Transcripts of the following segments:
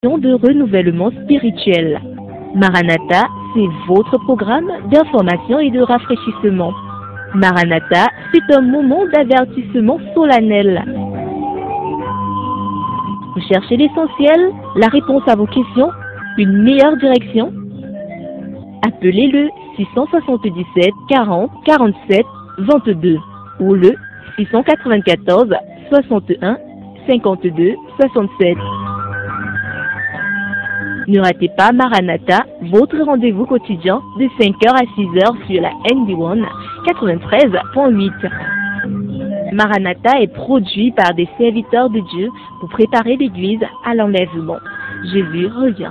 de renouvellement spirituel. Maranatha, c'est votre programme d'information et de rafraîchissement. Maranatha, c'est un moment d'avertissement solennel. Vous cherchez l'essentiel, la réponse à vos questions, une meilleure direction? Appelez le 677 40 47 22 ou le 694 61 52 67. Ne ratez pas Maranatha, votre rendez-vous quotidien de 5h à 6h sur la NB1 93.8. Maranatha est produit par des serviteurs de Dieu pour préparer l'Église à l'enlèvement. Jésus revient.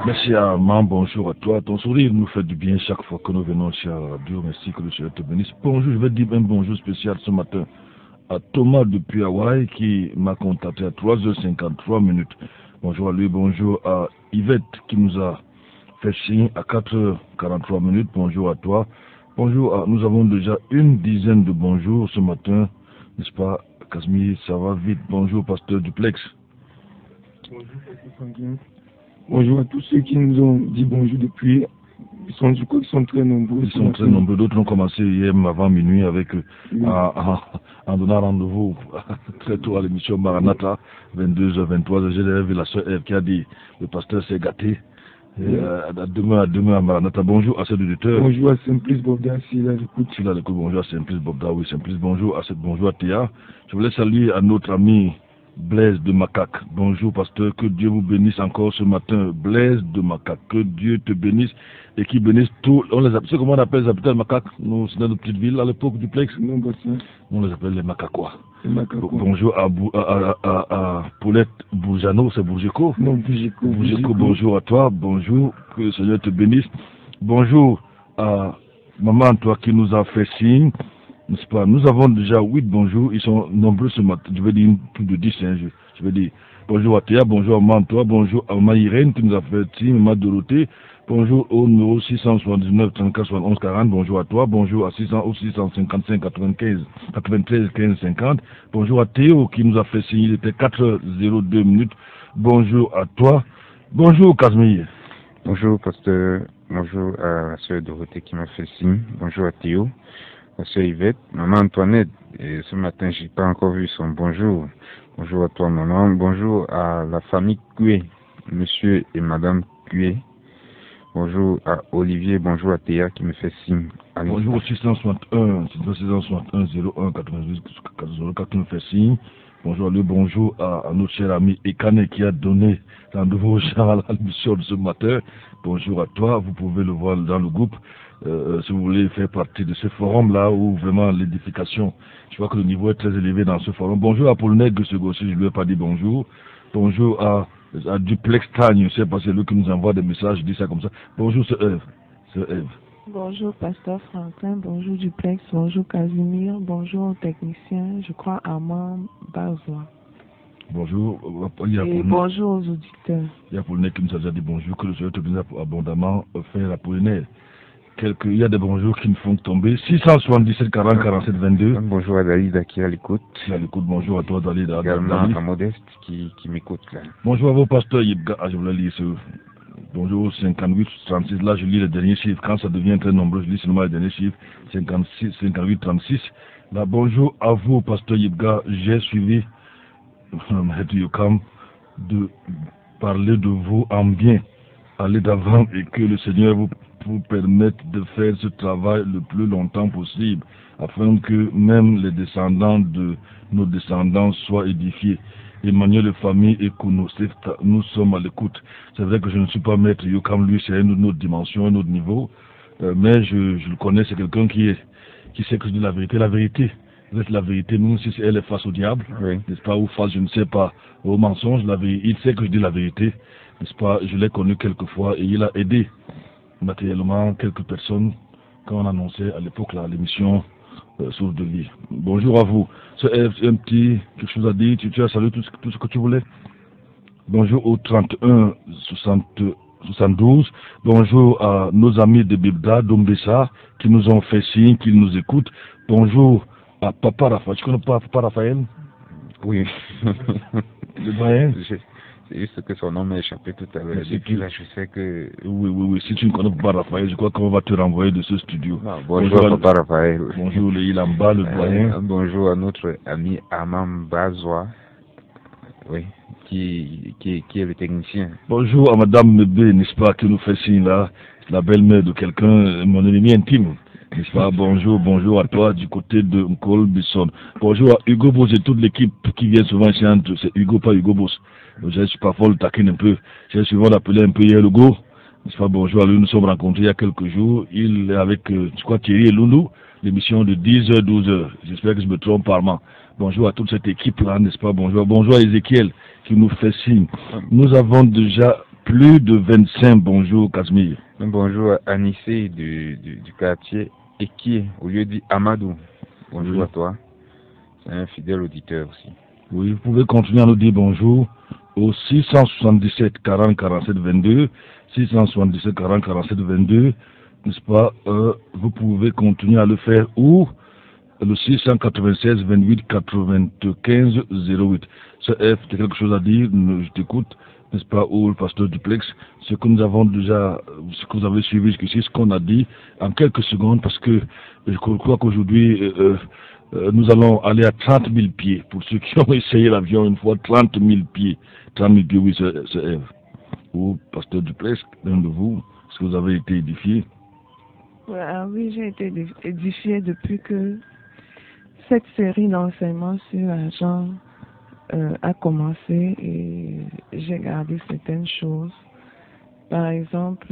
Merci Armand, bonjour à toi. Ton sourire nous fait du bien chaque fois que nous venons chez Radio. Merci, que le Seigneur te bénisse. Bonjour, je vais dire un bonjour spécial ce matin à Thomas depuis Hawaï qui m'a contacté à 3h53 minutes. Bonjour à lui, bonjour à Yvette qui nous a fait signe à 4h43 minutes. Bonjour à toi. Bonjour, nous avons déjà une dizaine de bonjours ce matin, n'est-ce pas, Casimir, ça va vite. Bonjour, pasteur Duplex. Bonjour, pasteur Sanguin. Bonjour à tous ceux qui nous ont dit bonjour depuis. Je crois qu'ils sont très nombreux. Ils sont très nombreux. D'autres ont commencé hier avant minuit avec en donnant rendez-vous très tôt à l'émission Maranatha, 22h, 23h. J'ai vu la soeur Eve qui a dit le pasteur s'est gâté. À demain à Maranatha. Bonjour à cet auditeur. Bonjour à Simplice Bobda, s'il a l'écoute. S'il a l'écoute, bonjour à Simplice Bobda. Oui, Simplice, bonjour à Théa. Je voulais saluer à notre ami Blaise de Macaque. Bonjour pasteur, que Dieu vous bénisse encore ce matin. Blaise de Macaque, que Dieu te bénisse et qu'il bénisse tous. C'est comment on appelle les habitants de Macaque? Nous, c'est dans notre petite ville à l'époque du Plex. Non, on les appelle les Macacois. Bonjour à Paulette Bourjano, c'est Bourgeco? Non, Bourgeco, bonjour à toi. Bonjour, que le Seigneur te bénisse. Bonjour à maman, toi qui nous a fait signe. N'est-ce pas? Nous avons déjà 8 bonjours, ils sont nombreux ce matin, je vais dire plus de 10, hein, je vais dire bonjour à Théa, bonjour à Mantois, bonjour à Maïrène qui nous a fait signe, Maman Dorothée, bonjour au numéro 679 34 71 40, bonjour à toi, bonjour à 655 95 93 15 50, bonjour à Théo qui nous a fait signe, il était 4h02 minutes, bonjour à toi, bonjour Casimir. Bonjour pasteur, bonjour à la sœur Dorothée qui m'a fait signe, bonjour à Théo. Monsieur Yvette, maman Antoinette, et ce matin, je n'ai pas encore vu son bonjour. Bonjour à toi, maman. Bonjour à la famille Cué, monsieur et madame Cué. Bonjour à Olivier, bonjour à Théa qui me fait signe. Bonjour au 661 01 98 04 qui me fait signe. Bonjour à lui, bonjour à notre cher ami Ekane qui a donné rendez-vous à la mission de ce matin. Bonjour à toi, vous pouvez le voir dans le groupe. Si vous voulez faire partie de ce forum-là où vraiment l'édification, je vois que le niveau est très élevé dans ce forum. Bonjour à Paul Nègre, ce gosse, je ne lui ai pas dit bonjour. Bonjour à Duplex Tagne, je ne sais pas, c'est lui qui nous envoie des messages, je dis ça comme ça. Bonjour, c'est Eve. Bonjour, pasteur Franklin, bonjour Duplex, bonjour Casimir, bonjour aux techniciens, je crois Armand Bazois. Bonjour, bonjour aux auditeurs. Il y a Paul Nègre qui nous a déjà dit bonjour, que le Seigneur te bénisse abondamment, frère Apollinaire. Il y a des bonjours qui me font tomber. 677 40 47 22. Bonjour à Dalida qui est à l'écoute. Bonjour à toi Dalida. Également à Modeste qui m'écoute là. Bonjour à vos pasteurs Yibga. Je voulais lire ce. Bonjour 58 36. Là je lis les derniers chiffres. Quand ça devient très nombreux, je lis seulement les derniers chiffres. 56 58 36. Là bonjour à vous pasteur Yibga. J'ai suivi Yokam de parler de vous en bien. Allez d'avant et que le Seigneur vous permette de faire ce travail le plus longtemps possible afin que même les descendants de nos descendants soient édifiés. Emmanuel de famille et Kuno, nous sommes à l'écoute. C'est vrai que je ne suis pas maître Yokam, lui c'est une autre dimension, un autre niveau, mais je le connais, c'est quelqu'un qui sait que je dis la vérité. La vérité, vous êtes la vérité, même si elle est face au diable, Oui. n'est-ce pas, ou face, je ne sais pas, au mensonge, il sait que je dis la vérité, n'est-ce pas, je l'ai connu quelquefois et il a aidé matériellement quelques personnes quand on annonçait à l'époque l'émission Source de vie. Bonjour à vous. C'est un petit quelque chose à dire, tu as salué tout ce que tu voulais. Bonjour au 31 72. Bonjour à nos amis de Bibda, d'Ombessa, qui nous ont fait signe, qui nous écoutent. Bonjour à Papa Raphaël. Tu connais pas Papa Raphaël? Oui. Le doyen? C'est juste que son nom m'a échappé tout à l'heure. Depuis là, je sais que... Oui. Si tu ne connais pas Raphaël, je crois qu'on va te renvoyer de ce studio. Non, bonjour Papa Raphaël. Bonjour le Ilamba, le doyen. Bonjour à notre ami Amam Bazoua. Oui, qui est le technicien. Bonjour à Madame Mebe, n'est-ce pas, qui nous fait signe là, la belle-mère de quelqu'un, mon ennemi intime, n'est-ce pas? Bonjour à toi du côté de Nkol Bisson. Bonjour à Hugo Boss et toute l'équipe qui vient souvent ici, c'est Hugo, pas Hugo Boss. Je suis parfois le taquine un peu, j'ai souvent appelé un peu hier Hugo, n'est-ce pas? Bonjour à lui, nous sommes rencontrés il y a quelques jours, il est avec, je crois, Thierry et Loulou, l'émission de 10h, 12h, j'espère que je me trompe par moi. Bonjour à toute cette équipe-là, n'est-ce pas? Bonjour à Ezekiel qui nous fait signe. Nous avons déjà plus de 25. Bonjour, Casimir. Bonjour à Anissé du quartier Ekié, au lieu dit Amadou. Bonjour à toi. C'est un fidèle auditeur aussi. Oui, vous pouvez continuer à nous dire bonjour au 677 40 47 22. 677 40 47 22. N'est-ce pas? Vous pouvez continuer à le faire ou le 696 28 95 08. C'est quelque chose à dire, je t'écoute, n'est-ce pas, ou le pasteur Duplex, ce que nous avons déjà, ce que vous avez suivi jusqu'ici, ce qu'on a dit en quelques secondes, parce que je crois qu'aujourd'hui, nous allons aller à 30 000 pieds. Pour ceux qui ont essayé l'avion une fois, 30 000 pieds. 30 000 pieds, oui, c'est Ève. Ou pasteur Duplex, l'un de vous, est-ce que vous avez été édifié? Oui, j'ai été édifié depuis que cette série d'enseignements sur l'argent a commencé et j'ai gardé certaines choses. Par exemple,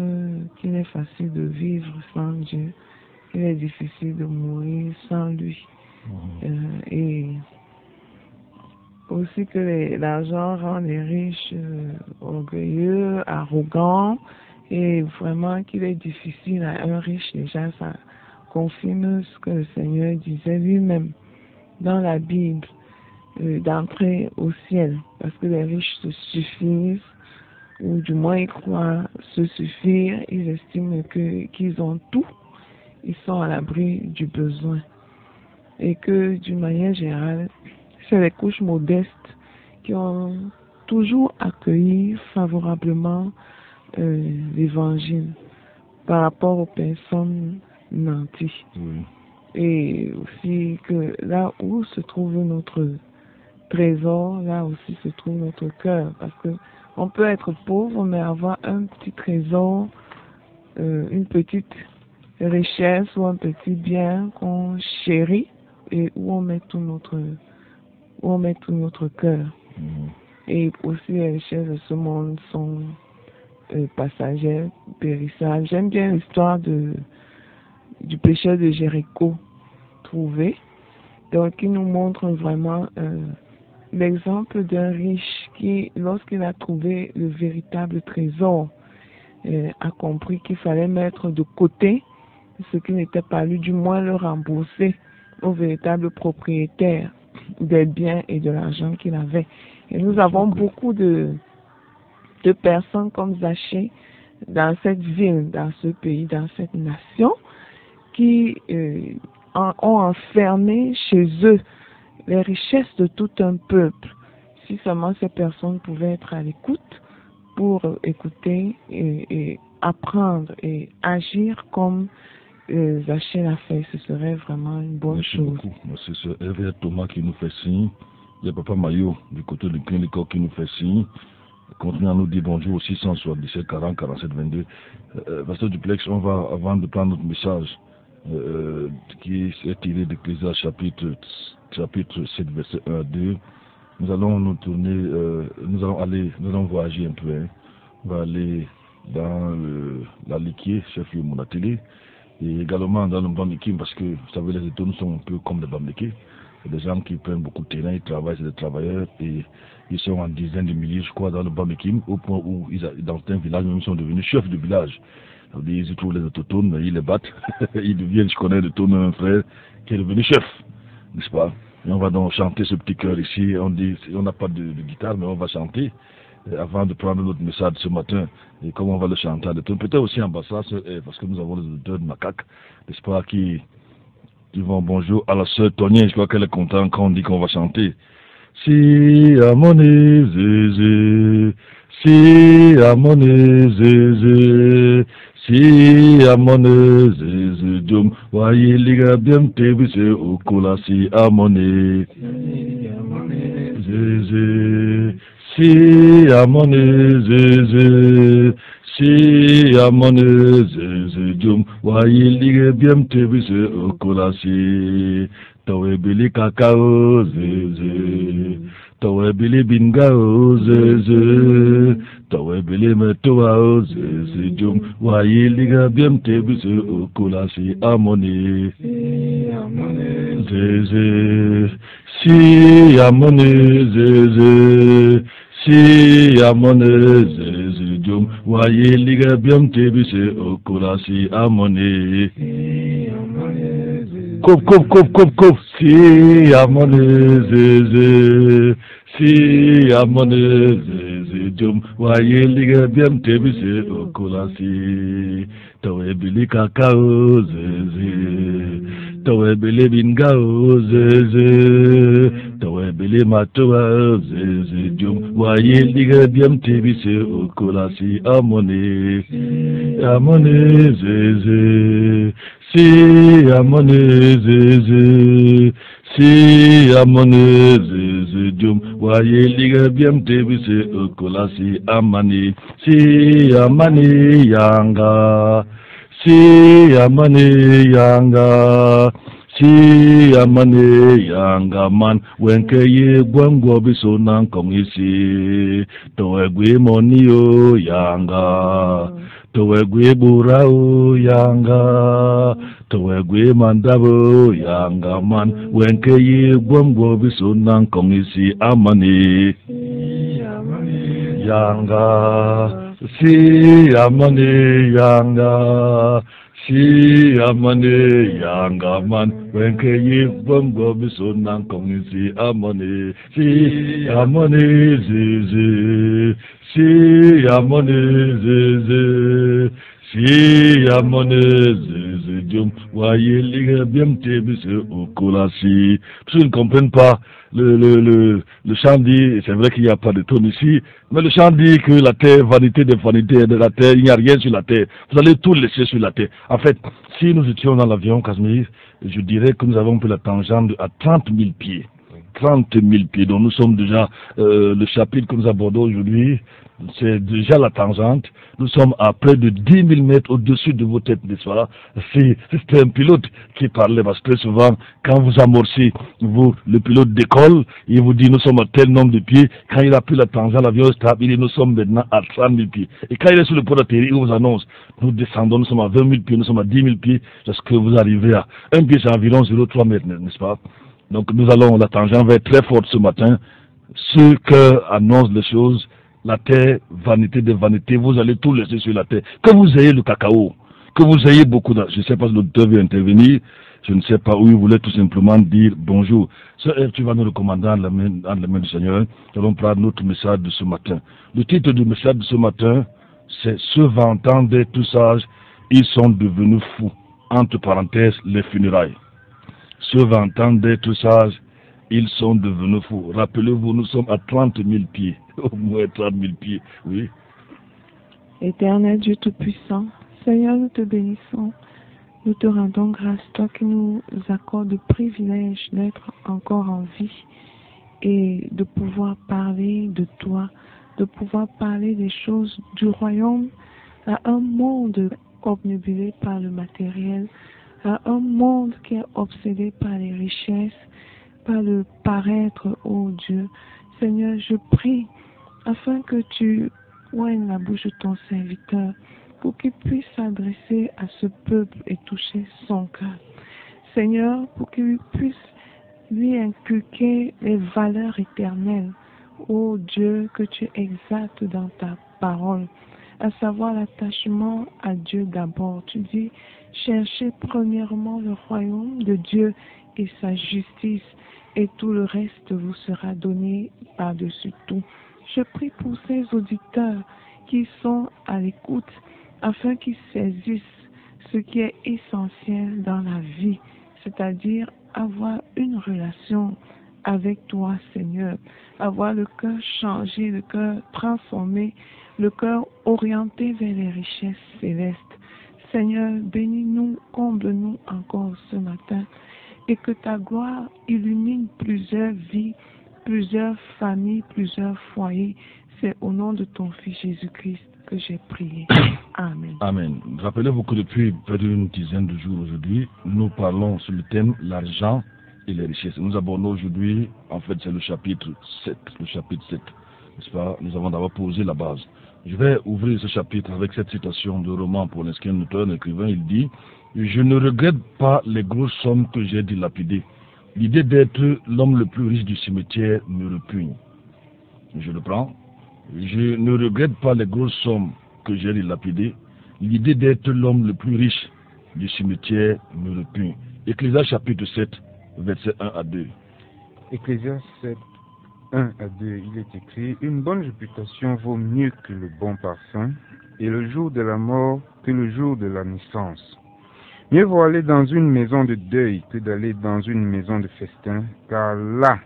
qu'il est facile de vivre sans Dieu, qu'il est difficile de mourir sans lui. Et aussi que l'argent rend les riches orgueilleux, arrogants, et vraiment qu'il est difficile à un riche, déjà ça confirme ce que le Seigneur disait lui-même dans la Bible, d'entrer au ciel, parce que les riches se suffisent, ou du moins ils croient se suffire, ils estiment qu'ils ont tout, ils sont à l'abri du besoin. Et que d'une manière générale, c'est les couches modestes qui ont toujours accueilli favorablement l'évangile par rapport aux personnes nanties. Et aussi que là où se trouve notre trésor, là aussi se trouve notre cœur. Parce que on peut être pauvre, mais avoir un petit trésor, une petite richesse ou un petit bien qu'on chérit et où on met tout notre cœur. Et aussi les richesses de ce monde sont passagères, périssables. J'aime bien l'histoire du pécheur de Jéricho trouvé, donc qui nous montre vraiment l'exemple d'un riche qui, lorsqu'il a trouvé le véritable trésor, a compris qu'il fallait mettre de côté ce qui n'était pas lui, du moins le rembourser au véritable propriétaire des biens et de l'argent qu'il avait. Et nous avons beaucoup de personnes comme Zachée dans cette ville, dans ce pays, dans cette nation, qui ont enfermé chez eux les richesses de tout un peuple. Si seulement ces personnes pouvaient être à l'écoute pour écouter et apprendre et agir comme Zachée l'a fait, ce serait vraiment une bonne chose. Merci. C'est Hervé Thomas qui nous fait signe. Il y a Papa Maillot du côté de Clinico qui nous fait signe. Continuez à nous dire bonjour au 677 40 47 22. Pasteur Duplex, on va, avant de prendre notre message, qui est tiré d'Ecclésiaste chapitre 7, verset 1 à 2, nous allons nous tourner, nous allons voyager un peu. On va aller dans la Liquier, chef-lieu Monatélé, et également dans le Bambeké, parce que vous savez, les États sont un peu comme les Bambeké. des gens qui prennent beaucoup de terrain, ils travaillent, c'est des travailleurs, et ils sont en dizaines de milliers, je crois, dans le Bamekим, au point où, dans un village, même ils sont devenus chefs de village. Ils trouvent les autochtones, ils les battent, ils deviennent, je connais autochtones, un frère qui est devenu chef, n'est-ce pas? Et on va donc chanter ce petit chœur ici, on dit, on n'a pas de guitare, mais on va chanter, avant de prendre notre message ce matin, et comment on va le chanter à l'étonne, peut-être aussi en Bassa, parce que nous avons les auditeurs de Macaque, n'est-ce pas, qui vont bonjour à la sœur Tonienne, je crois qu'elle est contente quand on dit qu'on va chanter. Si amone zézé, si amone zézé, si amone zézé, dum, waye liga bien tebise okola si amone zézé, si amone zézé, si amone zézé, dum, waye liga bien tebise okola si. Tawe bili kakao zeze, tawe bili bingao zeze, tawe bili metoa zeze, jum wayi liga biem tebise okulasi amone zeze, si amone zeze, si amone zeze, jum wayi liga biem tebise okulasi amone. Kop, si amone zeze, si amone zeze, jum, waye liga biam tebise okolasi, tawe bili kakao zeze, tawe bili bingao zeze, tawe bili matoa zeze, jum, waye liga biam tebise okolasi amone, amone zeze. Si amone zeze, si amone zeze, jum, waye liga biam tebise okolasi amani, si amani yanga, si amani yanga, si amane yanga man, wenke ye gwangwo biso nan kongisi, to egwe moni o yanga. Towegwe burao yanga, towegwe mandabo yanga man, wenke ye gwangwo biso nan kongisi amani yanga, si amani yanga, si amani yanga man, wenke ye gwangwo biso nan kongisi amani, si amani zizi. Si amone zeze, si amone zeze, dium, waye liga bien tebise okolasi. Ceux qui ne comprennent pas le chant dit, c'est vrai qu'il n'y a pas de tonne ici, mais le chant dit que la terre, vanité des vanités de la terre, il n'y a rien sur la terre. Vous allez tout laisser sur la terre. En fait, si nous étions dans l'avion, Casimir, je dirais que nous avons pris la tangente à 30 000 pieds. 30 000 pieds. Donc nous sommes déjà, le chapitre que nous abordons aujourd'hui, c'est déjà la tangente. Nous sommes à près de 10 000 mètres au-dessus de vos têtes, n'est-ce pas? C'est un pilote qui parlait, parce que très souvent, quand vous amorcez, le pilote décolle, il vous dit nous sommes à tel nombre de pieds. Quand il a pris la tangente, l'avion est stable, il dit nous sommes maintenant à 30 000 pieds. Et quand il est sur le port d'atterrir, il vous annonce, nous descendons, nous sommes à 20 000 pieds, nous sommes à 10 000 pieds, lorsque vous arrivez à un pied, c'est environ 0,3 mètres, n'est-ce pas? Donc nous allons, la tangente va être très forte ce matin. Ce que annoncent les choses, la terre, vanité de vanité, vous allez tout laisser sur la terre. Que vous ayez le cacao, que vous ayez beaucoup d'argent. Je ne sais pas si l'auditeur veut intervenir, je ne sais pas où il voulait tout simplement dire bonjour. Tu vas nous recommander dans la main du Seigneur. Nous allons prendre notre message de ce matin. Le titre du message de ce matin, c'est « Se vantant d'être tout sages, ils sont devenus fous ». Entre parenthèses, les funérailles. Se vantant d'être sages, ils sont devenus fous. Rappelez-vous, nous sommes à 30 000 pieds. Au moins 30 000 pieds, oui. Éternel Dieu Tout-Puissant, Seigneur, nous te bénissons. Nous te rendons grâce, toi qui nous accordes le privilège d'être encore en vie et de pouvoir parler de toi, de pouvoir parler des choses du royaume à un monde obnubilé par le matériel, à un monde qui est obsédé par les richesses, par le paraître, ô Dieu. Seigneur, je prie afin que tu oignes la bouche de ton serviteur pour qu'il puisse s'adresser à ce peuple et toucher son cœur. Seigneur, pour qu'il puisse lui inculquer les valeurs éternelles, ô Dieu, que tu exaltes dans ta parole, à savoir l'attachement à Dieu d'abord. Tu dis, cherchez premièrement le royaume de Dieu et sa justice, et tout le reste vous sera donné par-dessus tout. Je prie pour ces auditeurs qui sont à l'écoute, afin qu'ils saisissent ce qui est essentiel dans la vie, c'est-à-dire avoir une relation avec toi, Seigneur, avoir le cœur changé, le cœur transformé, le cœur orienté vers les richesses célestes. Seigneur, bénis-nous, comble-nous encore ce matin, et que ta gloire illumine plusieurs vies, plusieurs familles, plusieurs foyers. C'est au nom de ton Fils Jésus-Christ que j'ai prié. Amen. Amen. Rappelez-vous que depuis près d'une dizaine de jours aujourd'hui, nous parlons sur le thème l'argent et les richesses. Nous abordons aujourd'hui, en fait, c'est le chapitre 7. Le chapitre 7. N'est-ce pas? Nous avons d'abord posé la base. Je vais ouvrir ce chapitre avec cette citation de roman pour l'inscrire un écrivain. Il dit: je ne regrette pas les grosses sommes que j'ai dilapidées. L'idée d'être l'homme le plus riche du cimetière me repugne. Je le prends. Je ne regrette pas les grosses sommes que j'ai dilapidées. L'idée d'être l'homme le plus riche du cimetière me repugne. Ecclésiaste chapitre 7, versets 1 à 2. Ecclésiaste 7, 1 à 2, il est écrit: une bonne réputation vaut mieux que le bon parfum, et le jour de la mort que le jour de la naissance. Mieux vaut aller dans une maison de deuil que d'aller dans une maison de festin, car là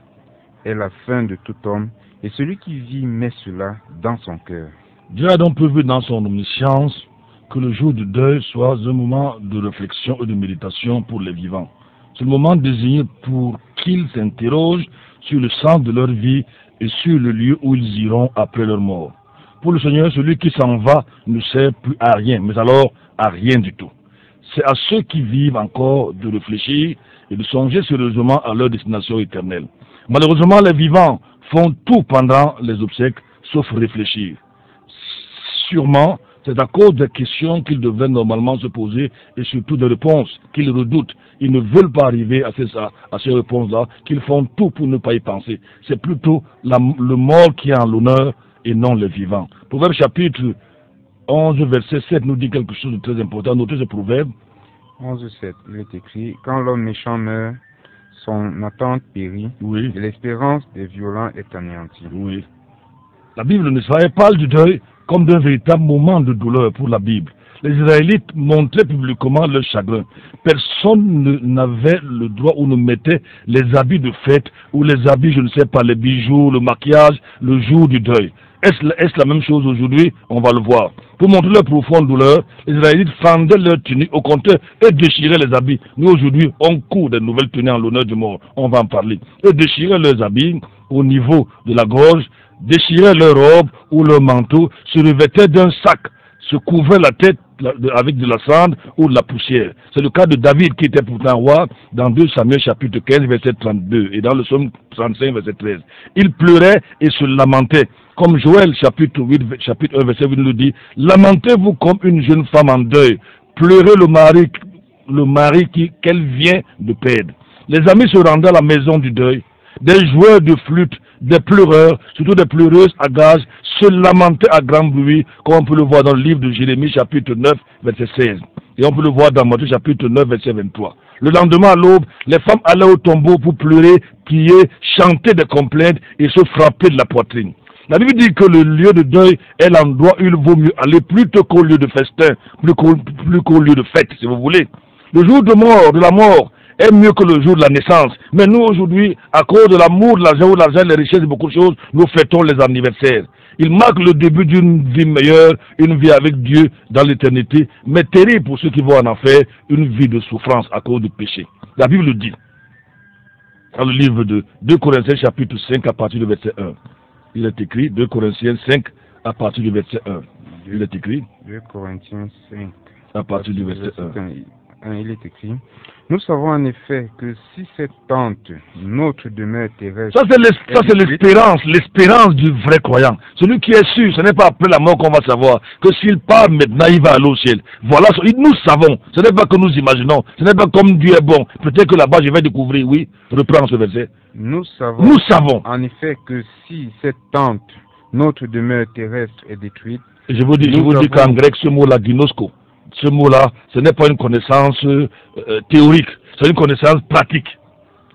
est la fin de tout homme, et celui qui vit met cela dans son cœur. Dieu a donc prévu dans son omniscience que le jour de deuil soit un moment de réflexion et de méditation pour les vivants. C'est le moment désigné pour qu'ils s'interrogent sur le sens de leur vie et sur le lieu où ils iront après leur mort. Pour le Seigneur, celui qui s'en va ne sert plus à rien, mais alors à rien du tout. C'est à ceux qui vivent encore de réfléchir et de songer sérieusement à leur destination éternelle. Malheureusement, les vivants font tout pendant les obsèques, sauf réfléchir. Sûrement, c'est à cause des questions qu'ils devraient normalement se poser et surtout des réponses qu'ils redoutent. Ils ne veulent pas arriver à ces réponses-là, qu'ils font tout pour ne pas y penser. C'est plutôt le mort qui est en l'honneur et non les vivants. Proverbe chapitre 11, verset 7 nous dit quelque chose de très important. Notez ce proverbe. 11.7, il est écrit: quand l'homme méchant meurt, son attente périt, Oui. et l'espérance des violents est anéantie. Oui. La Bible ne savait pas du deuil comme d'un véritable moment de douleur pour la Bible. Les Israélites montraient publiquement leur chagrin. Personne n'avait le droit ou ne mettait les habits de fête ou les habits, je ne sais pas, les bijoux, le maquillage, le jour du deuil. Est-ce la même chose aujourd'hui? On va le voir. Pour montrer leur profonde douleur, les Israélites fendaient leurs tuniques au contraire et déchiraient les habits. Nous aujourd'hui, on court des nouvelles tenues en l'honneur du mort. On va en parler. Ils déchiraient leurs habits au niveau de la gorge, déchiraient leurs robes ou leurs manteaux, se revêtaient d'un sac, se couvraient la tête avec de la cendre ou de la poussière. C'est le cas de David qui était pourtant roi dans 2 Samuel chapitre 15 verset 32 et dans le psaume 35 verset 13. Il pleurait et se lamentait. Comme Joël chapitre 1 verset 8 nous dit: lamentez-vous comme une jeune femme en deuil, pleurez le mari qu'elle vient de perdre. Les amis se rendaient à la maison du deuil. Des joueurs de flûte, des pleureurs, surtout des pleureuses à gages, se lamentaient à grand bruit, comme on peut le voir dans le livre de Jérémie chapitre 9 verset 16. Et on peut le voir dans Matthieu chapitre 9 verset 23. Le lendemain à l'aube, les femmes allaient au tombeau pour pleurer, prier, chanter des complaintes et se frapper de la poitrine. La Bible dit que le lieu de deuil est l'endroit où il vaut mieux aller plutôt qu'au lieu de festin, plus qu'au lieu de fête, si vous voulez. Le jour de la mort, est mieux que le jour de la naissance. Mais nous, aujourd'hui, à cause de l'amour, de l'argent, les richesses et beaucoup de choses, nous fêtons les anniversaires. Il marque le début d'une vie meilleure, une vie avec Dieu dans l'éternité, mais terrible pour ceux qui vont en enfer, une vie de souffrance à cause du péché. La Bible le dit. Dans le livre de 2 Corinthiens chapitre 5 à partir du verset 1. Il est écrit, 2 Corinthiens 5 à partir du verset 1. Il est écrit. 2 Corinthiens 5. À partir du verset 1. 1, il est écrit: nous savons en effet que si cette tente, notre demeure terrestre... Ça c'est l'espérance du vrai croyant. Celui qui est sûr, ce n'est pas après la mort qu'on va savoir que s'il part maintenant, il va aller au ciel. Voilà, nous savons. Ce n'est pas que nous imaginons. Ce n'est pas comme Dieu est bon. Peut-être que là-bas, je vais découvrir. Oui, reprends ce verset. Nous savons en effet que si cette tente, notre demeure terrestre est détruite... Je vous dis qu'en grec, ce mot-là, ginosko, ce mot-là, ce n'est pas une connaissance théorique, c'est une connaissance pratique,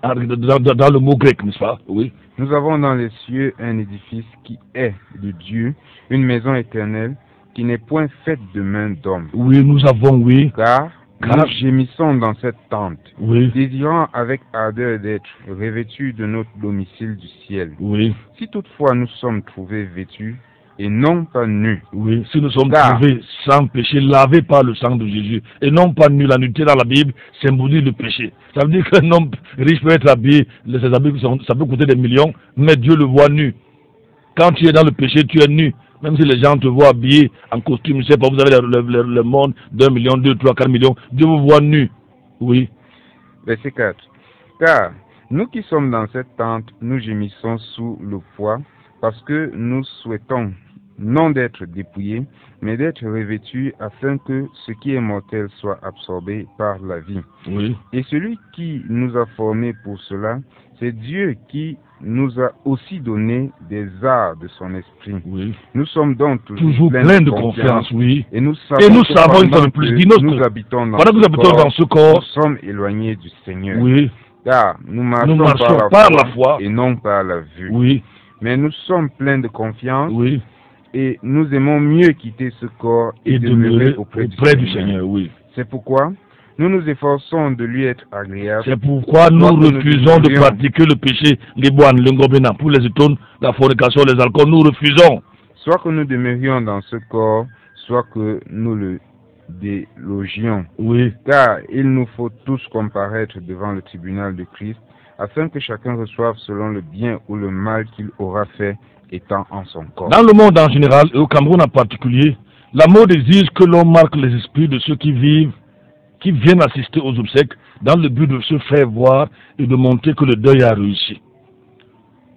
dans le mot grec, n'est-ce pas? Oui. Nous avons dans les cieux un édifice qui est de Dieu, une maison éternelle qui n'est point faite de main d'homme. Oui, nous avons, oui. Car nous gémissons dans cette tente, oui, désirant avec ardeur d'être revêtus de notre domicile du ciel. Oui. Si toutefois nous sommes trouvés vêtus, et non pas nus. Oui, si nous sommes trouvés sans péché, lavés par le sang de Jésus, et non pas nus. La nudité dans la Bible symbolise le péché. Ça veut dire qu'un homme riche peut être habillé, ses habits, ça peut coûter des millions, mais Dieu le voit nu. Quand tu es dans le péché, tu es nu. Même si les gens te voient habillé en costume, je ne sais pas, vous avez le monde d'1 million, 2, 3, 4 millions, Dieu vous voit nu. Oui. Verset 4. Car nous qui sommes dans cette tente, nous gémissons sous le poids, parce que nous souhaitons non d'être dépouillés, mais d'être revêtus afin que ce qui est mortel soit absorbé par la vie. Oui. Et celui qui nous a formés pour cela, c'est Dieu qui nous a aussi donné des arts de son esprit. Oui. Nous sommes donc toujours pleins de confiance, oui. Et nous savons une fois de plus, nous habitons dans ce corps, nous sommes éloignés du Seigneur. Oui. Car nous marchons par la foi et non par la vue. Oui. Mais nous sommes pleins de confiance. Oui. Et nous aimons mieux quitter ce corps et demeurer auprès du Seigneur. Oui. C'est pourquoi nous nous efforçons de lui être agréable. C'est pourquoi nous refusons de pratiquer le péché, les boines, le ngobena, pour les étones, la fornication, les alcools, nous refusons. Soit que nous demeurions dans ce corps, soit que nous le délogions. Oui. Car il nous faut tous comparaître devant le tribunal de Christ, afin que chacun reçoive selon le bien ou le mal qu'il aura fait étant en son corps. Dans le monde en général et au Cameroun en particulier, la mode exige que l'on marque les esprits de ceux qui viennent assister aux obsèques dans le but de se faire voir et de montrer que le deuil a réussi.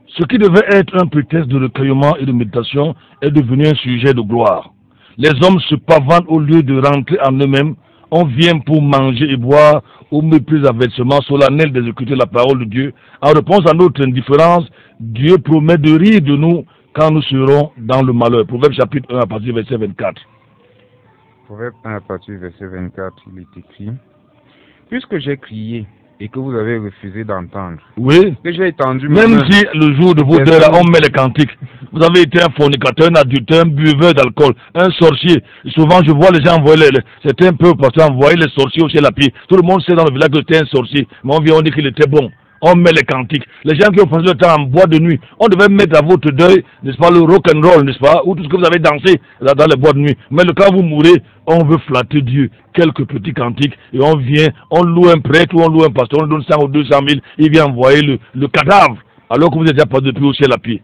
Ce qui devait être un prétexte de recueillement et de méditation est devenu un sujet de gloire. Les hommes se pavanent au lieu de rentrer en eux-mêmes. On vient pour manger et boire au mépris avertissement solennel d'exécuter la parole de Dieu. En réponse à notre indifférence, Dieu promet de rire de nous quand nous serons dans le malheur. Proverbe chapitre 1 à partir du verset 24. Proverbe 1 à partir du verset 24, il est écrit: puisque j'ai crié et que vous avez refusé d'entendre. Oui. Que j'ai étendu même si le jour de vos deuils, là, on met les cantiques. Vous avez été un fornicateur, un adultère, un buveur d'alcool, un sorcier. Souvent, je vois les gens envoyer, certains peuvent passer envoyer les sorciers au ciel à pied. Tout le monde sait dans le village que c'était un sorcier. Mais on vient, on dit qu'il était bon. On met les cantiques. Les gens qui ont passé le temps en bois de nuit, on devait mettre à votre deuil, n'est-ce pas, le rock and roll, n'est-ce pas, ou tout ce que vous avez dansé dans les bois de nuit. Mais quand vous mourrez, on veut flatter Dieu. Quelques petits cantiques, et on vient, on loue un prêtre ou on loue un pasteur, on donne 100 ou 200 000, il vient envoyer le cadavre, alors que vous êtes déjà passé depuis au ciel à pied.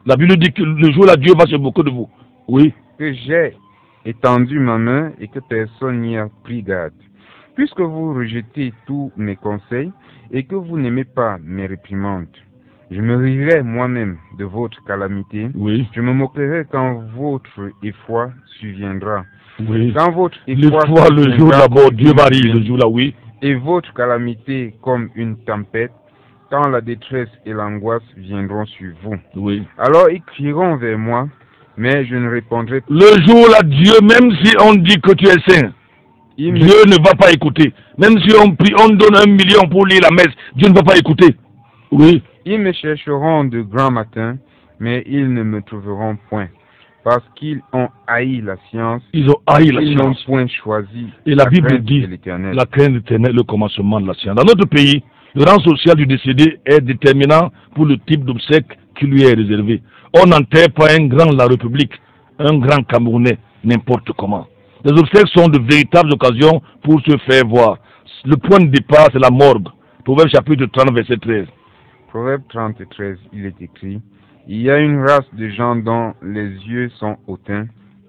La Bible dit que le jour là, Dieu va se moquer de vous. Oui. Que j'ai étendu ma main et que personne n'y a pris garde. Puisque vous rejetez tous mes conseils et que vous n'aimez pas mes réprimandes, je me rirai moi-même de votre calamité. Oui. Je me moquerai quand votre effroi surviendra. Oui. Quand votre effroi le jour d'abord, Dieu va rire le jour là, oui. Et votre calamité comme une tempête, quand la détresse et l'angoisse viendront sur vous. Oui. Alors ils crieront vers moi, mais je ne répondrai pas. Le jour là, Dieu, même si on dit que tu es saint, Dieu ne va pas écouter. Même si on prie, on donne 1 million pour lire la messe, Dieu ne va pas écouter. Oui. Ils me chercheront de grand matin, mais ils ne me trouveront point. Parce qu'ils ont haï la science. Ils ont haï la science. Ils n'ont point choisi. Et la Bible dit, la crainte éternelle, le commencement de la science. Dans notre pays, le rang social du décédé est déterminant pour le type d'obsèque qui lui est réservé. On n'enterre pas un grand la République, un grand Camerounais, n'importe comment. Les obsèques sont de véritables occasions pour se faire voir. Le point de départ, c'est la morgue. Proverbe chapitre 30, verset 13. Proverbe 30 et 13, il est écrit: il y a une race de gens dont les yeux sont hautains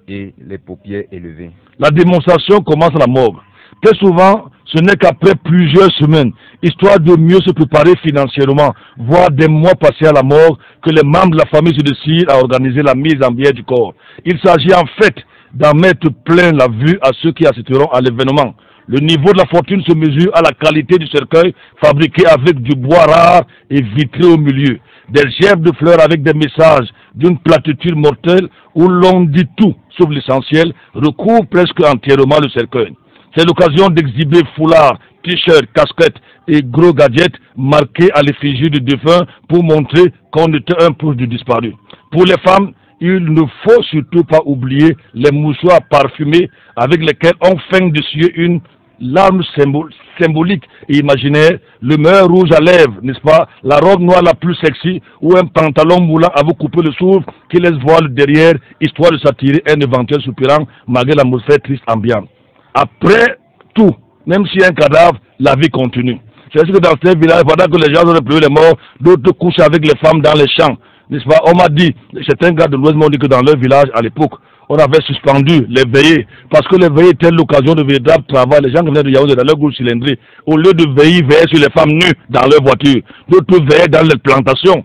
et les paupières élevées. La démonstration commence à la morgue. Très souvent, ce n'est qu'après plusieurs semaines, histoire de mieux se préparer financièrement, voire des mois passés à la mort, que les membres de la famille se décident à organiser la mise en biais du corps. Il s'agit en fait d'en mettre plein la vue à ceux qui assisteront à l'événement. Le niveau de la fortune se mesure à la qualité du cercueil fabriqué avec du bois rare et vitré au milieu. Des gerbes de fleurs avec des messages d'une platitude mortelle où l'on dit tout, sauf l'essentiel, recouvre presque entièrement le cercueil. C'est l'occasion d'exhiber foulards, t-shirts, casquettes et gros gadgets marqués à l'effigie du défunt pour montrer qu'on était un proche du disparu. Pour les femmes, il ne faut surtout pas oublier les mouchoirs parfumés avec lesquels on feint dessus une larme symbolique et imaginaire, le meilleur rouge à lèvres, n'est-ce pas, la robe noire la plus sexy ou un pantalon moulant à vous couper le souffle qui laisse voir le derrière, histoire de s'attirer un éventuel soupirant malgré l'atmosphère triste ambiante. Après tout, même s'il y a un cadavre, la vie continue. C'est ce que dans ces villages, pendant que les gens ont replié les morts, d'autres couchent avec les femmes dans les champs, n'est-ce pas? On m'a dit, certains gars de l'Ouest m'ont dit que dans leur village, à l'époque, on avait suspendu les veillées, parce que les veillées étaient l'occasion de véritable travail. Les gens qui venaient de Yaoundé dans leur groupe cylindrée, au lieu de veiller, veillaient sur les femmes nues dans leur voiture. D'autres veillaient dans les plantations.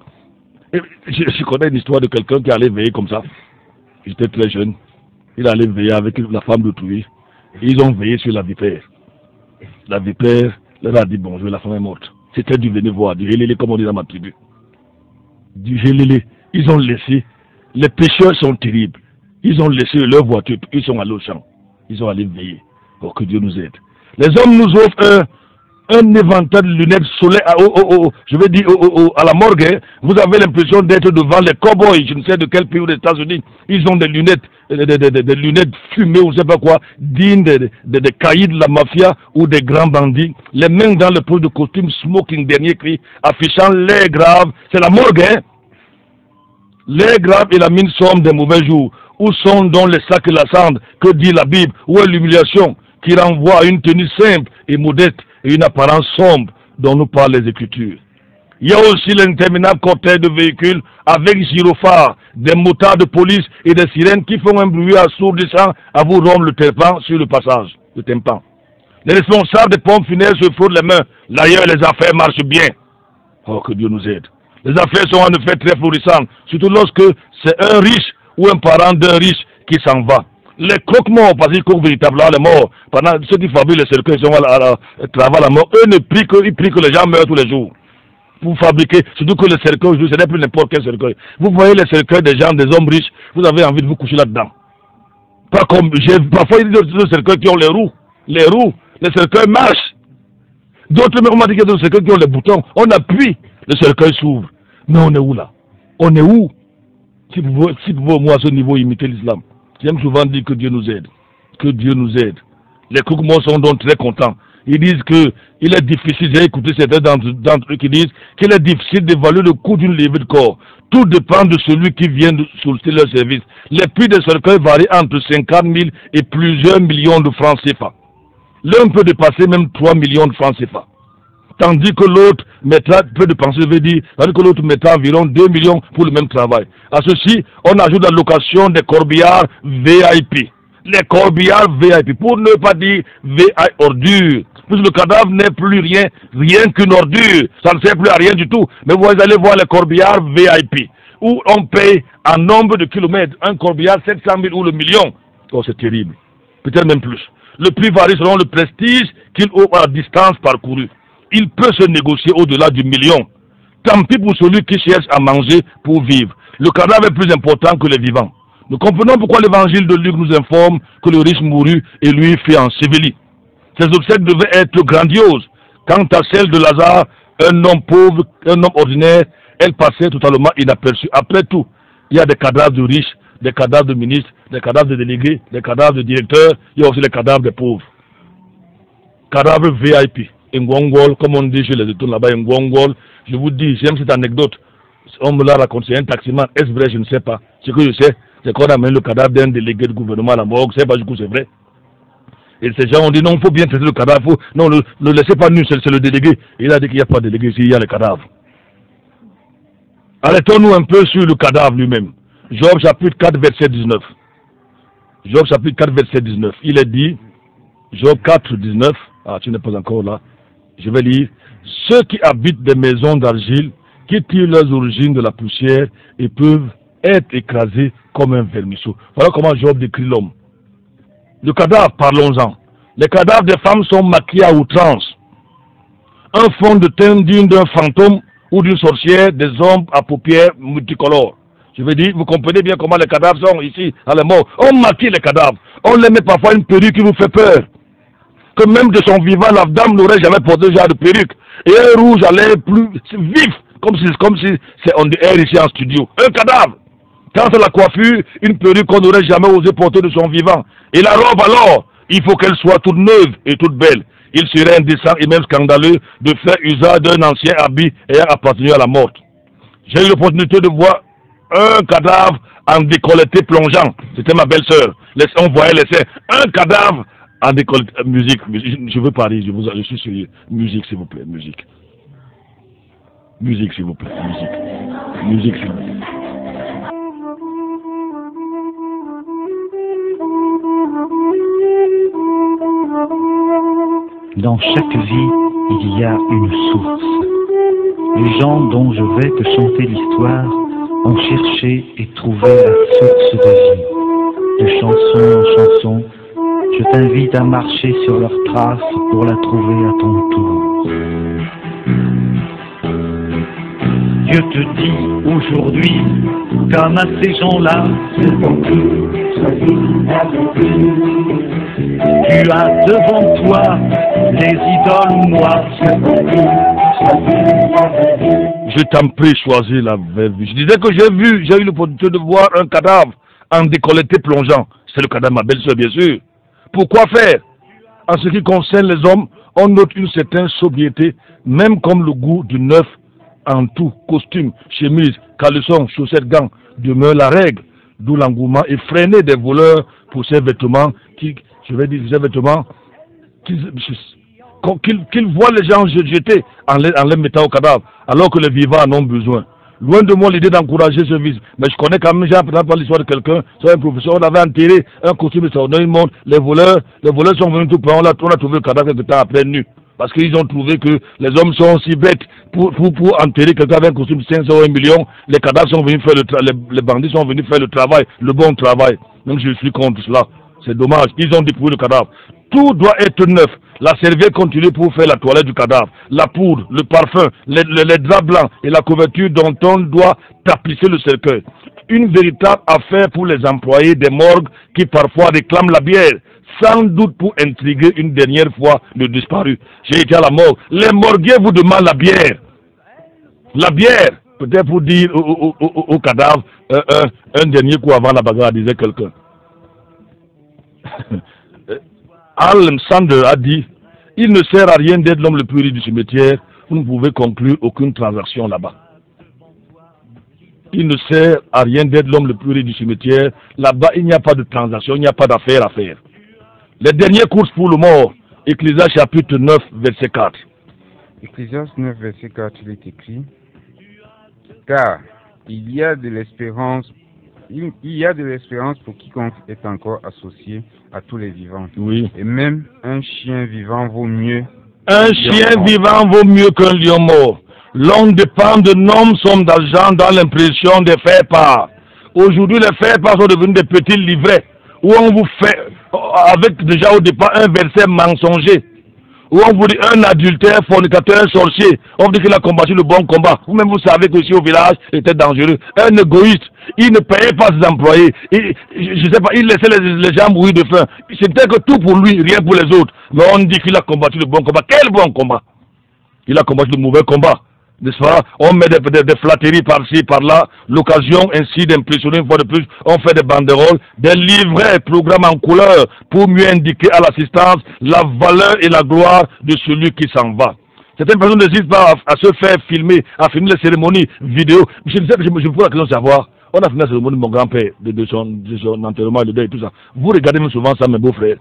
Et je connais une histoire de quelqu'un qui allait veiller comme ça. J'étais très jeune. Il allait veiller avec la femme d'autrui. Ils ont veillé sur la vipère. La vipère leur a dit bonjour, la femme est morte. C'était du venez voir, du gélélé comme on dit dans ma tribu. Du gélélé. Ils ont laissé. Les pêcheurs sont terribles. Ils ont laissé leur voiture, ils sont allés au champ. Ils sont allés veiller. Oh, que Dieu nous aide. Les hommes nous offrent un éventail de lunettes soleil, je vais dire à la morgue. Hein. Vous avez l'impression d'être devant les cow-boys, je ne sais de quel pays des États-Unis. Ils ont des lunettes, des lunettes fumées ou je ne sais pas quoi, dignes des caïds de la mafia ou des grands bandits. Les mains dans le pot de costume, smoking, dernier cri, affichant l'air grave. C'est la morgue, hein. L'air grave et la mine sombre des mauvais jours. Où sont donc les sacs et la cendre, que dit la Bible? Où est l'humiliation qui renvoie à une tenue simple et modeste et une apparence sombre dont nous parlent les Écritures? Il y a aussi l'interminable cortège de véhicules avec gyrophares, des motards de police et des sirènes qui font un bruit assourdissant à vous rompre le tympan sur le passage. Le tympan. Les responsables des pompes funèbres se frottent les mains. D'ailleurs, les affaires marchent bien. Oh, que Dieu nous aide. Les affaires sont en effet très florissantes, surtout lorsque c'est un riche ou un parent d'un riche qui s'en va. Les croque-morts, parce qu'ils courent véritablement les morts, pendant ceux qui fabriquent les cercueils sont travaillent à la mort, eux ne prient que, ils prient que les gens meurent tous les jours. Pour fabriquer, surtout que les cercueils aujourd'hui, ce n'est plus n'importe quel cercueil. Vous voyez les cercueils des gens, des hommes riches, vous avez envie de vous coucher là-dedans. Pas comme, parfois il y a des cercueils qui ont les roues, les cercueils marchent. D'autres me remarquent qu'il y a des cercueils qui ont les boutons, on appuie, le cercueil s'ouvre. Mais on est où là? On est où? Si vous pouvez au moins à ce niveau imiter l'islam. J'aime souvent dire que Dieu nous aide. Que Dieu nous aide. Les Koukmos sont donc très contents. Ils disent qu'il est difficile, j'ai écouté certains d'entre eux qui disent qu'il est difficile d'évaluer le coût d'une levée de corps. Tout dépend de celui qui vient de solliciter leur service. Les prix des cercueils varient entre 50 000 et plusieurs millions de francs CFA. L'un peut dépasser même 3 millions de francs CFA. Tandis que l'autre peut dépenser, tandis que l'autre mettra environ 2 millions pour le même travail. À ceci, on ajoute la location des corbillards VIP. Les corbillards VIP, pour ne pas dire VI ordure. Puisque le cadavre n'est plus rien qu'une ordure. Ça ne sert plus à rien du tout. Mais vous allez voir les corbillards VIP, où on paye en nombre de kilomètres. Un corbillard 700 000 ou le million. Oh, c'est terrible. Peut-être même plus. Le prix varie selon le prestige qu'il offre à la distance parcourue. Il peut se négocier au-delà du million. Tant pis pour celui qui cherche à manger pour vivre. Le cadavre est plus important que les vivants. Nous comprenons pourquoi l'évangile de Luc nous informe que le riche mourut et lui fait ensevelir. Ces obsèques devaient être grandioses. Quant à celle de Lazare, un homme pauvre, un homme ordinaire, elle passait totalement inaperçue. Après tout, il y a des cadavres de riches, des cadavres de ministres, des cadavres de délégués, des cadavres de directeurs, il y a aussi les cadavres des pauvres. Cadavres VIP. Ngongol, comme on dit chez les études là-bas, Ngongol. Je vous dis, j'aime cette anecdote. On me l'a raconté, c'est un taximan. Est-ce vrai? Je ne sais pas. Ce que je sais, c'est qu'on amène le cadavre d'un délégué du gouvernement à la morgue. Je ne sais pas du coup, c'est vrai. Et ces gens ont dit non, il faut bien traiter le cadavre. Non, ne laissez pas nu, c'est le délégué. Et il a dit qu'il n'y a pas de délégué ici, il y a le cadavre. Arrêtons-nous un peu sur le cadavre lui-même. Job chapitre 4, verset 19. Job chapitre 4, verset 19. Il est dit, Job 4, 19. Ah, tu n'es pas encore là. Je vais lire. Ceux qui habitent des maisons d'argile, qui tirent leurs origines de la poussière et peuvent être écrasés comme un vermisseau. Voilà comment Job décrit l'homme. Le cadavre, parlons-en. Les cadavres des femmes sont maquillés à outrance. Un fond de teint digne d'un fantôme ou d'une sorcière, des hommes à paupières multicolores. Je veux dire, vous comprenez bien comment les cadavres sont ici, à la mort. On maquille les cadavres. On les met parfois une perruque qui vous fait peur. Que même de son vivant, la dame n'aurait jamais porté ce genre de perruque. Et un rouge à l'air plus vif, comme si c'est on the air ici en studio. Un cadavre. Quand c'est la coiffure, une perruque qu'on n'aurait jamais osé porter de son vivant. Et la robe alors, il faut qu'elle soit toute neuve et toute belle. Il serait indécent et même scandaleux de faire usage d'un ancien habit ayant appartenu à la mort. J'ai eu l'opportunité de voir un cadavre en décolleté plongeant. C'était ma belle-sœur. On voyait les seins. Un cadavre en décolleté. Musique. Je veux parler, je suis sérieux. Musique, s'il vous plaît. Musique. Musique, s'il vous plaît. Musique. Musique, s'il vous plaît. Dans chaque vie, il y a une source. Les gens dont je vais te chanter l'histoire ont cherché et trouvé la source de vie. De chanson en chanson, je t'invite à marcher sur leurs traces pour la trouver à ton tour. Dieu te dit aujourd'hui, comme à ces gens-là, tu as devant toi les idoles ou moi. Je t'en prie, choisis la verve. Je disais que j'ai eu l'opportunité de voir un cadavre en décolleté plongeant. C'est le cadavre de ma belle-sœur, bien sûr. Pourquoi faire? En ce qui concerne les hommes, on note une certaine sobriété, même comme le goût du neuf en tout, costume, chemise, caleçon, chaussettes, gants, demeure la règle, d'où l'engouement effréné des voleurs pour ces vêtements qu'ils voient les gens jeter en les mettant au cadavre, alors que les vivants en ont besoin. Loin de moi l'idée d'encourager ce vice, mais je connais quand même, j'ai appris par l'histoire de quelqu'un, c'est un professeur, on avait enterré un costume extraordinaire, les voleurs sont venus tout près, on a trouvé le cadavre quelque temps après nu. Parce qu'ils ont trouvé que les hommes sont si bêtes pour enterrer quelqu'un avec un costume de 500 ou 1 million. Les cadavres sont venus faire les bandits sont venus faire le travail, le bon travail. Donc je suis contre cela. C'est dommage. Ils ont dépouillé le cadavre. Tout doit être neuf. La serviette continue pour faire la toilette du cadavre. La poudre, le parfum, les draps blancs et la couverture dont on doit tapisser le cercueil. Une véritable affaire pour les employés des morgues qui parfois réclament la bière. Sans doute pour intriguer une dernière fois le disparu. J'ai été à la morgue. Les morguiers vous demandent la bière. La bière, peut-être pour dire au cadavre un dernier coup avant la bagarre, disait quelqu'un. Al Sander a dit, il ne sert à rien d'être l'homme le plus riche du cimetière, vous ne pouvez conclure aucune transaction là-bas. Il ne sert à rien d'être l'homme le plus riche du cimetière, là-bas il n'y a pas de transaction, il n'y a pas d'affaire à faire. Les dernières courses pour le mort, Ecclésiaste chapitre 9, verset 4. Ecclésiaste 9, verset 4, il est écrit, car il y a de l'espérance pour quiconque est encore associé à tous les vivants. Oui. Et même un chien vivant vaut mieux. Un chien vivant vaut mieux qu'un lion mort. L'homme dépend de nombre sommes d'argent dans l'impression des faire-part. Aujourd'hui, les faire-part sont devenus des petits livrets où on vous fait, avec déjà au départ un verset mensonger, où on vous dit un adultère, fornicateur, un sorcier, on vous dit qu'il a combattu le bon combat. Vous-même vous savez que ici au village, il était dangereux. Un égoïste, il ne payait pas ses employés, je sais pas, il laissait les gens mourir de faim. C'était que tout pour lui, rien pour les autres. Mais on dit qu'il a combattu le bon combat. Quel bon combat? Il a combattu le mauvais combat. N'est-ce pas? On met des flatteries par-ci, par-là, l'occasion ainsi d'impressionner une fois de plus. On fait des banderoles, des livrets, programmes en couleur pour mieux indiquer à l'assistance la valeur et la gloire de celui qui s'en va. Certaines personnes n'hésitent pas à se faire filmer, à filmer les cérémonies vidéo. Je me pose la question de savoir. On a filmé la cérémonie de mon grand-père, de son enterrement, de deuil et tout ça. Vous regardez même souvent ça, mes beaux-frères.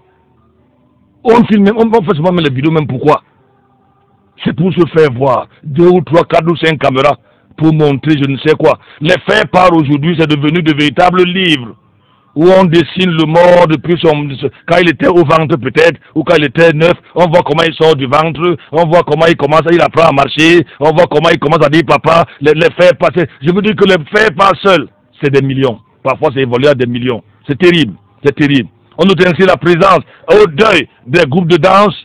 On filme, on fait souvent même les vidéos, même pourquoi? C'est pour se faire voir 2 ou 3, 4 ou 5 caméras pour montrer je ne sais quoi. Les faire part aujourd'hui, c'est devenu de véritables livres où on dessine le mort depuis quand il était au ventre peut-être, ou quand il était neuf, on voit comment il sort du ventre, on voit comment il apprend à marcher, on voit comment il commence à dire papa, les faire passer. Je veux dire que les faire pas seul, c'est des millions. Parfois c'est évolué à des millions. C'est terrible, c'est terrible. On note ainsi la présence au deuil des groupes de danse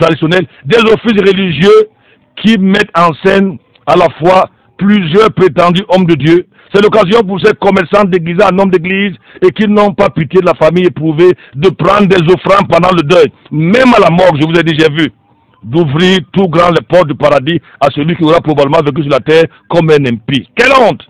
traditionnels, des offices religieux qui mettent en scène à la fois plusieurs prétendus hommes de Dieu. C'est l'occasion pour ces commerçants déguisés en hommes d'église et qui n'ont pas pitié de la famille éprouvée de prendre des offrandes pendant le deuil. Même à la mort, je vous ai dit, j'ai vu, d'ouvrir tout grand les portes du paradis à celui qui aura probablement vécu sur la terre comme un impie. Quelle honte!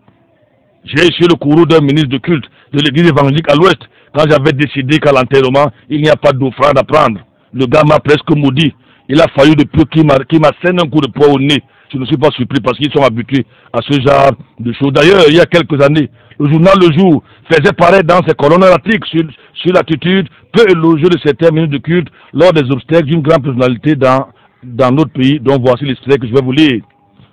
J'ai essuyé le courroux d'un ministre de culte de l'église évangélique à l'ouest quand j'avais décidé qu'à l'enterrement, il n'y a pas d'offrande à prendre. Le gars m'a presque maudit. Il a fallu de peu qu'il m'assène un coup de poing au nez. Je ne suis pas surpris parce qu'ils sont habitués à ce genre de choses. D'ailleurs, il y a quelques années, le journal Le Jour faisait paraître dans ses colonnes un article sur l'attitude peu élogieux de certains ministres de culte lors des obstacles d'une grande personnalité dans notre pays, dont voici l'extrait que je vais vous lire.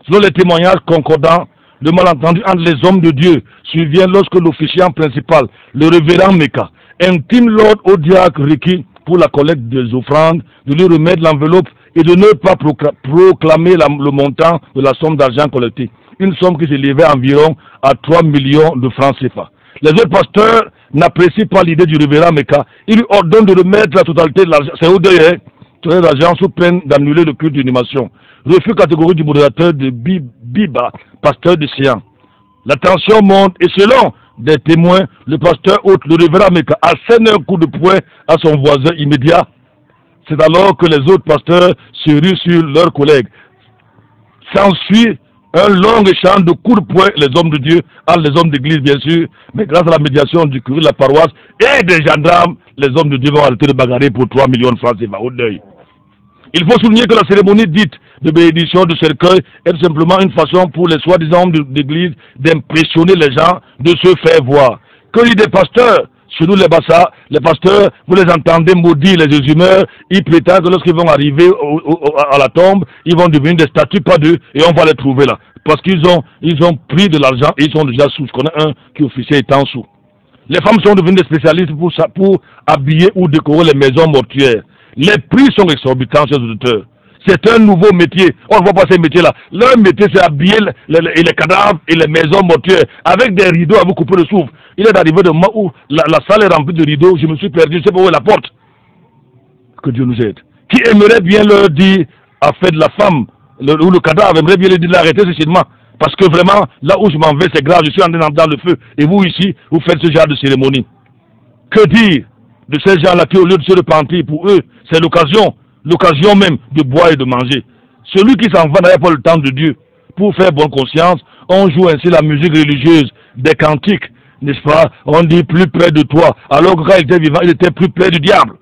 Selon les témoignages concordants, le malentendu entre les hommes de Dieu survient lorsque l'officiant principal, le révérend Meka, intime l'ordre au diacre Ricky pour la collecte des offrandes, de lui remettre l'enveloppe et de ne pas proclamer le montant de la somme d'argent collectée. Une somme qui s'élevait environ à 3 millions de francs CFA. Les autres pasteurs n'apprécient pas l'idée du révérend Meka. Ils lui ordonnent de remettre la totalité de l'argent. C'est au deuil, d'argent sous peine d'annuler le culte d'inhumation. Refus catégorique du modérateur de Biba, pasteur de Sian. La tension monte et selon des témoins, le pasteur hôte, le révérend Meka, assène un coup de poing à son voisin immédiat. C'est alors que les autres pasteurs se ruent sur leurs collègues. S'ensuit un long échange de coups de poing, les hommes de Dieu, entre les hommes d'église bien sûr, mais grâce à la médiation du curé de la paroisse et des gendarmes, les hommes de Dieu vont arrêter de bagarrer pour 3 millions de francs CFA au deuil. Il faut souligner que la cérémonie dite de bénédiction du cercueil est tout simplement une façon pour les soi-disant hommes d'église d'impressionner les gens, de se faire voir. Que dit des pasteurs? Chez nous les Bassa, les pasteurs, vous les entendez maudire les exhumeurs, ils prétendent que lorsqu'ils vont arriver à la tombe, ils vont devenir des statues, pas d'eux, et on va les trouver là. Parce qu'ils ont pris de l'argent et ils sont déjà sous. Je connais un qui officier étant sous. Les femmes sont devenues des spécialistes pour habiller ou décorer les maisons mortuaires. Les prix sont exorbitants, chers auditeurs. C'est un nouveau métier. On ne voit pas ces métiers-là. Leur métier, c'est habiller les cadavres et les maisons mortuaires avec des rideaux à vous couper le souffle. Il est arrivé de moment où la salle est remplie de rideaux. Je me suis perdu. Je ne sais pas où est la porte. Que Dieu nous aide. Qui aimerait bien leur dire, à fait de la femme, ou le cadavre, aimerait bien leur dire d'arrêter ce cinéma. Parce que vraiment, là où je m'en vais, c'est grave. Je suis en train dans le feu. Et vous, ici, vous faites ce genre de cérémonie. Que dire de ces gens-là qui, au lieu de se repentir pour eux, c'est l'occasion même de boire et de manger. Celui qui s'en va n'avait pas le temps de Dieu. Pour faire bonne conscience, on joue ainsi la musique religieuse, des cantiques, n'est-ce pas? On dit plus près de toi, alors que quand il était vivant, il était plus près du diable.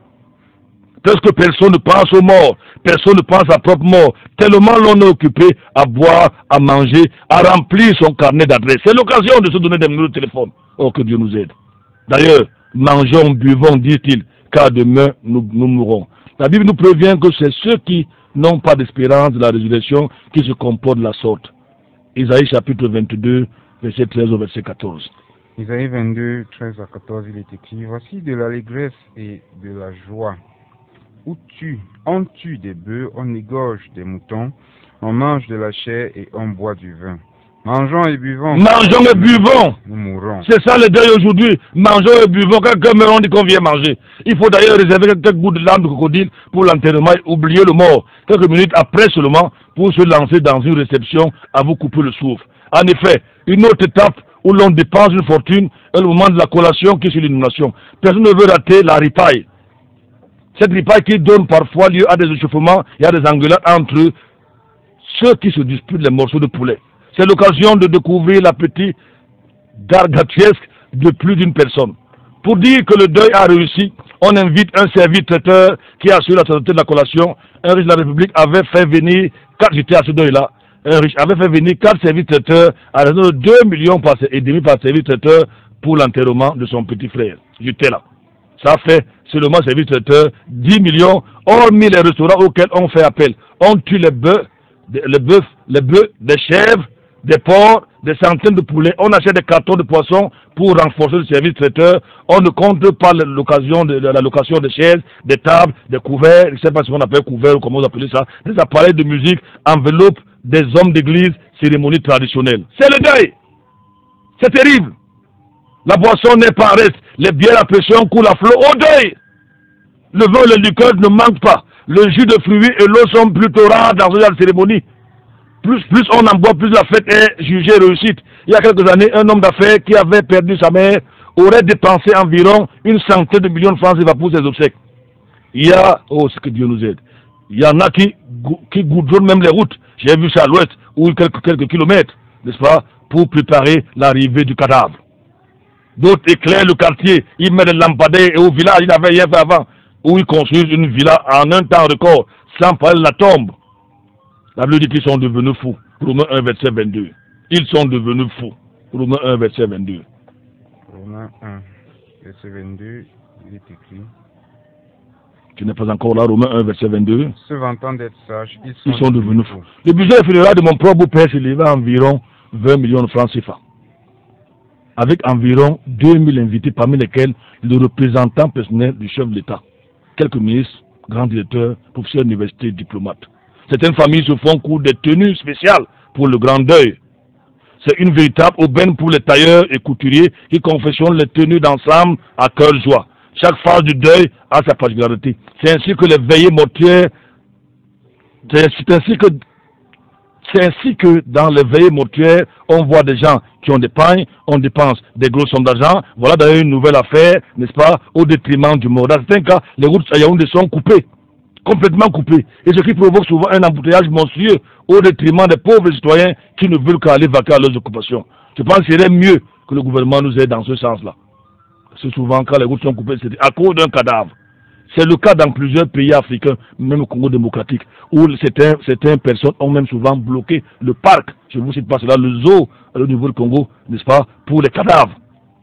Presque personne ne pense aux morts, personne ne pense à sa propre mort, tellement l'on est occupé à boire, à manger, à remplir son carnet d'adresse. C'est l'occasion de se donner des numéros de téléphone. Oh, que Dieu nous aide. D'ailleurs, mangeons, buvons, dit-il, car demain nous mourrons. La Bible nous prévient que c'est ceux qui n'ont pas d'espérance de la résurrection qui se comportent de la sorte. Isaïe chapitre 22, verset 13 au verset 14. Isaïe 22, 13 à 14, il est écrit: Voici de l'allégresse et de la joie. On tue des bœufs, on égorge des moutons, on mange de la chair et on boit du vin. Mangeons et buvons. Mangeons et buvons. Nous mourrons. C'est ça le deuil aujourd'hui. Mangeons et buvons. Quelqu'un meurt, on dit qu'on vient manger. Il faut d'ailleurs réserver quelques bouts de lame de crocodile pour l'enterrement et oublier le mort. Quelques minutes après seulement pour se lancer dans une réception à vous couper le souffle. En effet, une autre étape où l'on dépense une fortune est le moment de la collation qui est sur l'inhumation. Personne ne veut rater la ripaille. Cette ripaille qui donne parfois lieu à des échauffements et à des engueulades entre ceux qui se disputent les morceaux de poulet. C'est l'occasion de découvrir l'appétit gargantuesque de plus d'une personne. Pour dire que le deuil a réussi, on invite un serviteur qui assure la santé de la collation. Un riche de la République avait fait venir, j'étais à ce deuil-là, un riche avait fait venir 4 serviteurs à raison de 2 millions et demi par serviteur pour l'enterrement de son petit frère. J'étais là. Ça fait seulement serviteur 10 millions, hormis les restaurants auxquels on fait appel. On tue les bœufs, des chèvres, des porcs, des centaines de poulets, on achète des cartons de poissons pour renforcer le service traiteur, on ne compte pas la location des chaises, des tables, des couverts, je ne sais pas si on appelle couverts ou comment vous appelez ça, des appareils de musique, enveloppes des hommes d'église, cérémonie traditionnelle. C'est le deuil. C'est terrible. La boisson n'est pas en reste, les bières à pression coulent à flot au deuil. Le vin et le liqueur ne manquent pas. Le jus de fruits et l'eau sont plutôt rares dans ce genre de cérémonie. Plus on en boit, plus la fête est jugée réussite. Il y a quelques années, un homme d'affaires qui avait perdu sa mère aurait dépensé environ 100 millions de francs CFA pour ses obsèques. Il y a, oh, c'est que Dieu nous aide. Il y en a qui goudronnent même les routes. J'ai vu ça à l'ouest, ou quelques kilomètres, n'est-ce pas, pour préparer l'arrivée du cadavre. D'autres éclairent le quartier, ils mettent des lampadaires et au village, ils n'avaient rien fait avant, où ils construisent une villa en un temps record, sans parler de la tombe. La Bible dit qu'ils sont devenus fous. Romains 1, verset 22. Ils sont devenus fous. Romains 1, verset 22. Romains 1, verset 22, il est écrit. Tu n'es pas encore là, Romains 1, verset 22. Se vantant d'être sages, ils sont devenus fous. Le budget fédéral de mon propre père s'élevait à environ 20 millions de francs CFA. Avec environ 2000 invités, parmi lesquels le représentant personnel du chef de l'État, quelques ministres, grands directeurs, professeurs d'université, diplomates. Certaines familles se font coudre des tenues spéciales pour le grand deuil. C'est une véritable aubaine pour les tailleurs et couturiers qui confectionnent les tenues d'ensemble à cœur joie. Chaque phase du deuil a sa particularité. C'est ainsi que les veillées mortuaires, c'est ainsi que dans les veillées mortuaires, on voit des gens qui ont des pagnes, on dépense des grosses sommes d'argent. Voilà d'ailleurs une nouvelle affaire, n'est-ce pas, au détriment du mort. Dans certains cas, les routes à Yaoundé sont coupées, complètement coupées. Et ce qui provoque souvent un embouteillage monstrueux au détriment des pauvres citoyens qui ne veulent qu'aller vaquer à leurs occupations. Je pense qu'il serait mieux que le gouvernement nous aide dans ce sens-là. C'est souvent quand les routes sont coupées, c'est à cause d'un cadavre. C'est le cas dans plusieurs pays africains, même au Congo démocratique, où certaines personnes ont même souvent bloqué le parc, je ne vous cite pas cela, le zoo au niveau du Congo, n'est-ce pas, pour les cadavres.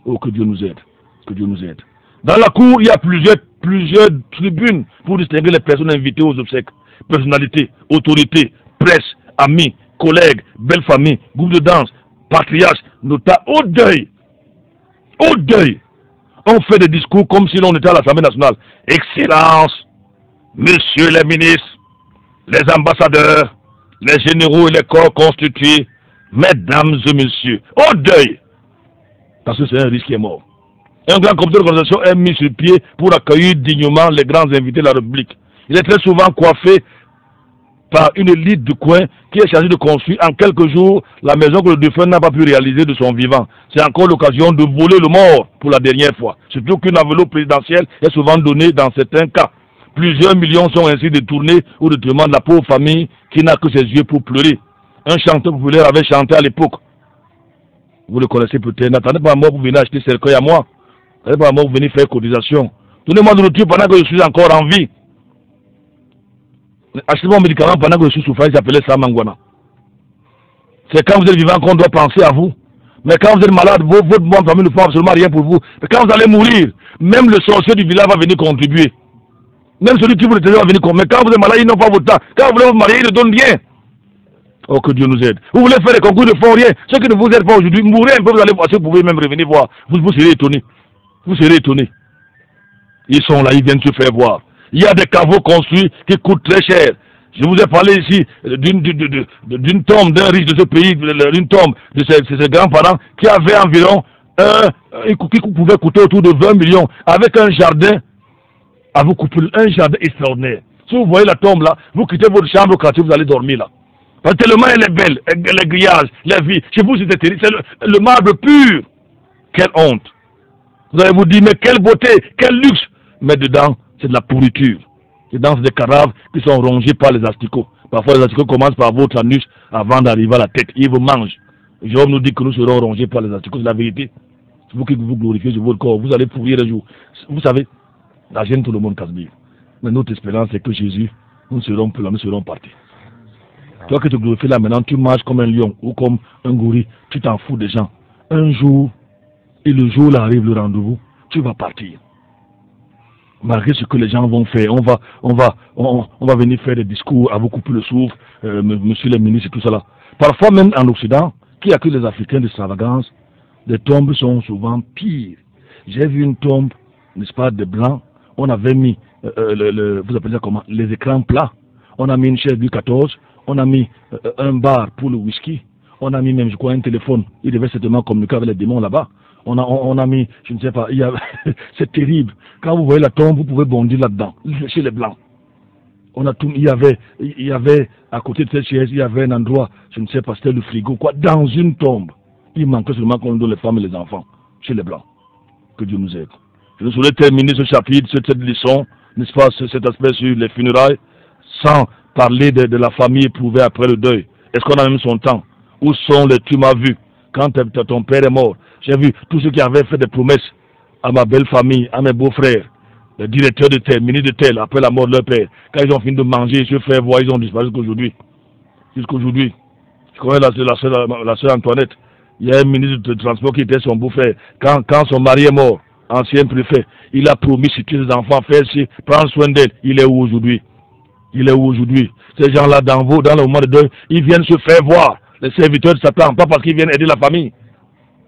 Oh, que Dieu nous aide. Que Dieu nous aide. Dans la cour, il y a plusieurs tribunes pour distinguer les personnes invitées aux obsèques. Personnalités, autorités, presse, amis, collègues, belles familles, groupes de danse, patriarches, notables, au deuil. Au deuil. On fait des discours comme si l'on était à l'Assemblée nationale. Excellence, messieurs les ministres, les ambassadeurs, les généraux et les corps constitués, mesdames et messieurs, au deuil. Parce que c'est un risque qui est mort. Un grand comité d'organisation est mis sur pied pour accueillir dignement les grands invités de la République. Il est très souvent coiffé par une élite du coin qui est chargée de construire en quelques jours la maison que le défunt n'a pas pu réaliser de son vivant. C'est encore l'occasion de voler le mort pour la dernière fois. Surtout qu'une enveloppe présidentielle est souvent donnée dans certains cas. Plusieurs millions sont ainsi détournés au détriment de la pauvre famille qui n'a que ses yeux pour pleurer. Un chanteur populaire avait chanté à l'époque. Vous le connaissez peut-être. N'attendez pas à moi pour venir acheter cercueil à moi. N'attendez pas à moi pour venir faire cotisation. Donnez-moi de nourriture pendant que je suis encore en vie. Achetez-moi un médicament pendant que je suis souffrant, il s'appelait Samangwana. C'est quand vous êtes vivant qu'on doit penser à vous. Mais quand vous êtes malade, votre bonne famille ne fait absolument rien pour vous. Mais quand vous allez mourir, même le sorcier du village va venir contribuer. Même celui qui vous le va venir contribuer. Mais quand vous êtes malade, ils n'ont pas votre temps. Quand vous voulez vous marier, ils ne donnent rien. Oh, que Dieu nous aide. Vous voulez faire des concours, ils ne font rien. Ceux qui ne vous aident pas aujourd'hui, mourrez un peu, vous allez voir, vous pouvez même revenir voir. Vous serez étonnés. Vous serez étonnés. Ils sont là, ils viennent se faire voir. Il y a des caveaux construits qui coûtent très cher. Je vous ai parlé ici d'une tombe d'un riche de ce pays, d'une tombe de ses grands-parents qui avait environ qui pouvait coûter autour de 20 millions avec un jardin, à vous couper un jardin extraordinaire. Si vous voyez la tombe là, vous quittez votre chambre au quartier, vous allez dormir là. Parce que tellement elle est belle, les grillages, les vies. Chez vous c'était terrible, c'est le marbre pur. Quelle honte. Vous allez vous dire, mais quelle beauté, quel luxe. Mais dedans, c'est de la pourriture. Dedans, c'est des cadavres qui sont rongés par les asticots. Parfois, les asticots commencent par votre anus avant d'arriver à la tête. Ils vous mangent. Job nous dit que nous serons rongés par les asticots. C'est la vérité. C'est vous qui vous glorifiez sur votre corps. Vous allez pourrir un jour. Vous savez, la gêne, tout le monde casse bien. Mais notre espérance, c'est que Jésus, nous serons plus là, nous serons partis. Toi qui te glorifies là maintenant, tu marches comme un lion ou comme un gorille. Tu t'en fous des gens. Un jour, et le jour là arrive le rendez-vous, tu vas partir. Malgré ce que les gens vont faire, on va venir faire des discours à vous couper le souffle, monsieur le ministre et tout ça là. Parfois même en Occident, qui accuse les Africains d'extravagance, les tombes sont souvent pires. J'ai vu une tombe, n'est-ce pas, de blanc. On avait mis, vous appelez ça comment, les écrans plats. On a mis une chaise Louis XIV. On a mis un bar pour le whisky. On a mis même, je crois, un téléphone. Il devait certainement communiquer avec les démons là-bas. On a mis, je ne sais pas, c'est terrible. Quand vous voyez la tombe, vous pouvez bondir là-dedans, chez les blancs. On a tout, il y avait, à côté de cette chaise, il y avait un endroit, je ne sais pas, c'était le frigo, quoi, dans une tombe. Il manquait seulement qu'on donne les femmes et les enfants, chez les blancs. Que Dieu nous aide. Je ne saurais terminer ce chapitre, cette leçon, n'est-ce pas, cet aspect sur les funérailles, sans parler de la famille éprouvée après le deuil. Est-ce qu'on a même son temps? Où sont les tu m'as vu quand ton père est mort? J'ai vu tous ceux qui avaient fait des promesses à ma belle famille, à mes beaux-frères, le directeur de tel, ministre de tel, après la mort de leur père. Quand ils ont fini de manger, se faire voir, ils ont disparu jusqu'aujourd'hui. Jusqu'aujourd'hui. Je connais la sœur Antoinette. Il y a un ministre de transport qui était son beau-frère. Quand son mari est mort, ancien préfet, il a promis si tu ses enfants, faire ci, prendre soin d'elle. Il est où aujourd'hui? Il est où aujourd'hui? Ces gens-là, dans le moment de deuil, ils viennent se faire voir. Les serviteurs de Satan, pas parce qu'ils viennent aider la famille.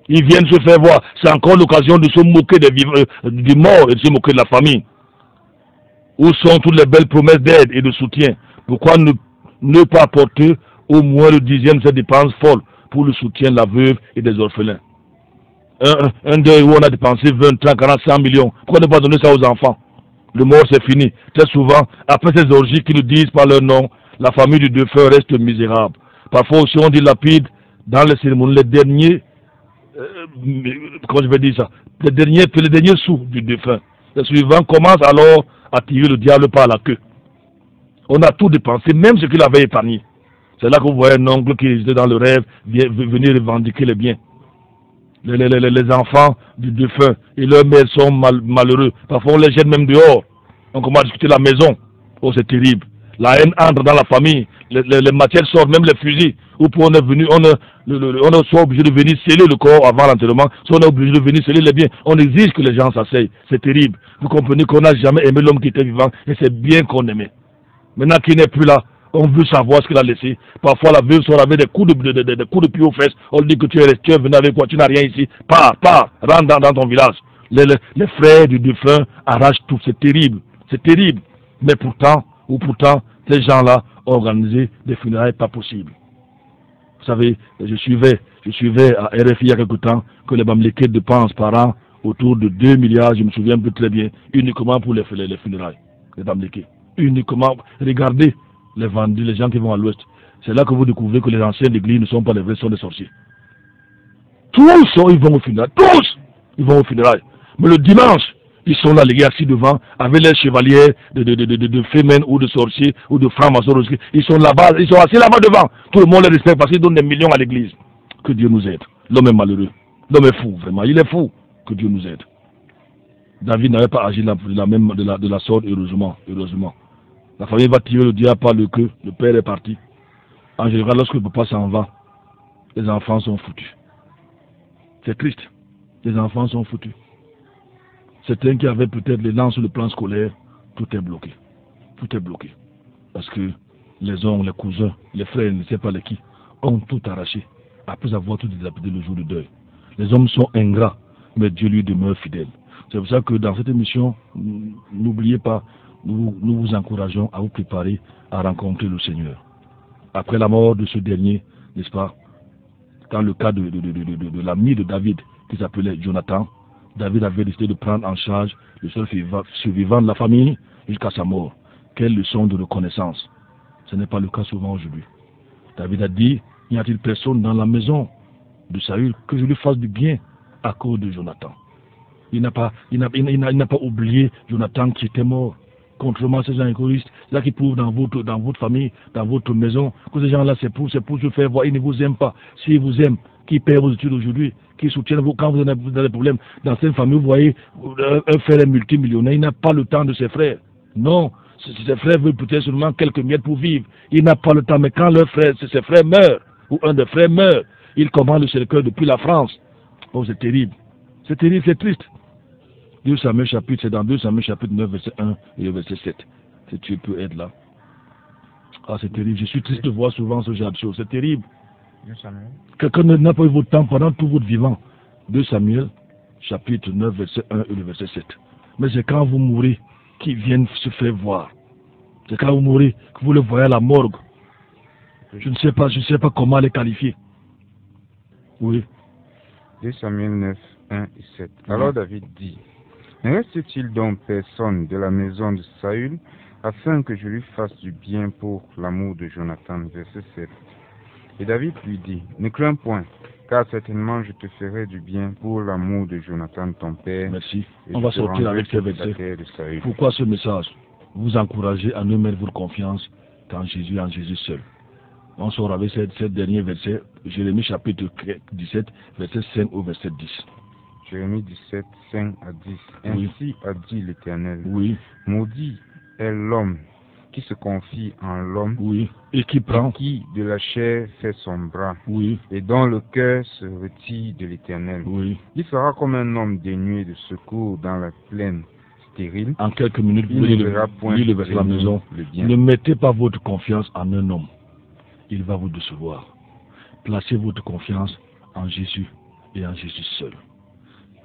Ils viennent se faire voir. C'est encore l'occasion de se moquer du mort et de se moquer de la famille. Où sont toutes les belles promesses d'aide et de soutien? Pourquoi ne pas apporter au moins le 10e de cette dépense folle pour le soutien de la veuve et des orphelins? Un deuil où on a dépensé 20, 30, 40, 100 millions. Pourquoi ne pas donner ça aux enfants? Le mort, c'est fini. Très souvent, après ces orgies qui nous disent par leur nom, la famille du défunt reste misérable. Parfois aussi, on dilapide dans les cérémonies les derniers, comment je vais dire ça, les derniers sous du défunt. Les suivants commencent alors à tirer le diable par la queue. On a tout dépensé, même ce qu'il avait épargné. C'est là que vous voyez un oncle qui était dans le rêve, venir revendiquer les biens. Les enfants du défunt et leurs mères sont malheureux. Parfois on les jette même dehors. On commence à discuter la maison. Oh, c'est terrible. La haine entre dans la famille. Les matières sortent, même les fusils. Ou pour on est venu, on est soit obligé de venir sceller le corps avant l'enterrement, soit on est obligé de venir sceller les biens. On exige que les gens s'asseyent. C'est terrible. Vous comprenez qu'on n'a jamais aimé l'homme qui était vivant et c'est bien qu'on aimait. Maintenant qu'il n'est plus là, on veut savoir ce qu'il a laissé. Parfois, la veuve sort avec des coups de pied aux fesses. On lui dit que tu es venu avec quoi, tu n'as rien ici. Pars, rentre dans ton village. Les frères du défunt arrachent tout. C'est terrible. C'est terrible. Mais pourtant, ces gens-là ont organisé des funérailles pas possibles. Vous savez, je suivais à RFI il y a quelque temps que les Bamlékés dépensent par an autour de 2 milliards, je me souviens plus très bien, uniquement pour les funérailles. Les Bamlékés. Uniquement. Regardez les vendus, les gens qui vont à l'ouest. C'est là que vous découvrez que les anciens de l'église ne sont pas les vrais, sont des sorciers. Tous ils vont au funérailles. Tous ils vont au funérailles. Mais le dimanche, ils sont là, les gars, assis devant, avec les chevaliers de fémènes ou de sorciers ou de francs-maçons. Ils sont là-bas, ils sont assis là-bas devant. Tout le monde les respecte parce qu'ils donnent des millions à l'église. Que Dieu nous aide. L'homme est malheureux. L'homme est fou, vraiment. Il est fou. Que Dieu nous aide. David n'avait pas agi de la sorte, heureusement. La famille va tirer le diable par le queue. Le père est parti. En général, lorsque le papa s'en va, les enfants sont foutus. C'est triste. Les enfants sont foutus. Certains qui avaient peut-être les lances sur le plan scolaire, tout est bloqué. Tout est bloqué. Parce que les oncles, les cousins, les frères, je ne sais pas les qui, ont tout arraché après avoir tout dilapidé le jour du deuil. Les hommes sont ingrats, mais Dieu lui demeure fidèle. C'est pour ça que dans cette émission, n'oubliez pas, nous vous encourageons à vous préparer à rencontrer le Seigneur. Après la mort de ce dernier, n'est-ce pas, dans le cas de l'ami de David, qui s'appelait Jonathan, David avait décidé de prendre en charge le seul survivant de la famille jusqu'à sa mort. Quelle leçon de reconnaissance. Ce n'est pas le cas souvent aujourd'hui. David a dit, n'y a-t-il personne dans la maison de Saül que je lui fasse du bien à cause de Jonathan? Il n'a pas oublié Jonathan qui était mort. Contrairement à ces gens égoïstes, là qui prouvent dans votre famille, dans votre maison, que ces gens-là, c'est pour se faire voir, ils ne vous aiment pas. S'ils vous aiment, qui paie vos études aujourd'hui, qui soutiennent vous quand vous avez des problèmes. Dans cette famille, vous voyez, un frère est multimillionnaire, il n'a pas le temps de ses frères. Non, ses frères veulent peut-être seulement quelques miettes pour vivre. Il n'a pas le temps, mais quand ses frères meurent, ou un des frères meurt, il commande le cercueil depuis la France. Oh, c'est terrible. C'est terrible, c'est triste. 2 Samuel chapitre, c'est dans 2 Samuel chapitre 9, verset 1 et verset 7. Si tu peux être là. Ah, c'est terrible. Je suis triste de voir souvent ce genre de choses. C'est terrible. Quelqu'un n'a pas eu votre temps pendant tout votre vivant. 2 Samuel, chapitre 9, verset 1 et le verset 7. Mais c'est quand vous mourrez qu'ils viennent se faire voir. C'est quand vous mourrez que vous le voyez à la morgue. Je ne sais pas comment les qualifier. Oui. 2 Samuel 9, 1 et 7. Alors David dit, ne reste-t-il donc personne de la maison de Saül, afin que je lui fasse du bien pour l'amour de Jonathan? Verset 7. Et David lui dit, ne crains point, car certainement je te ferai du bien pour l'amour de Jonathan ton père. Merci. On va sortir avec ces versets. Pourquoi ce message? Vous encouragez à ne mettre votre confiance qu'en Jésus et en Jésus seul. On sort avec ces derniers versets, Jérémie chapitre 17, verset 5 au verset 10. Jérémie 17, 5 à 10. Oui. Ainsi a dit l'Éternel. Oui. Maudit est l'homme qui se confie en l'homme. Oui. Et qui prend. Et qui de la chair fait son bras. Oui. Et dont le cœur se retire de l'Éternel. Oui. Il sera comme un homme dénué de secours dans la plaine stérile. En quelques minutes, vous ne verra point le verset à la maison. Ne mettez pas votre confiance en un homme. Il va vous décevoir. Placez votre confiance en Jésus et en Jésus seul.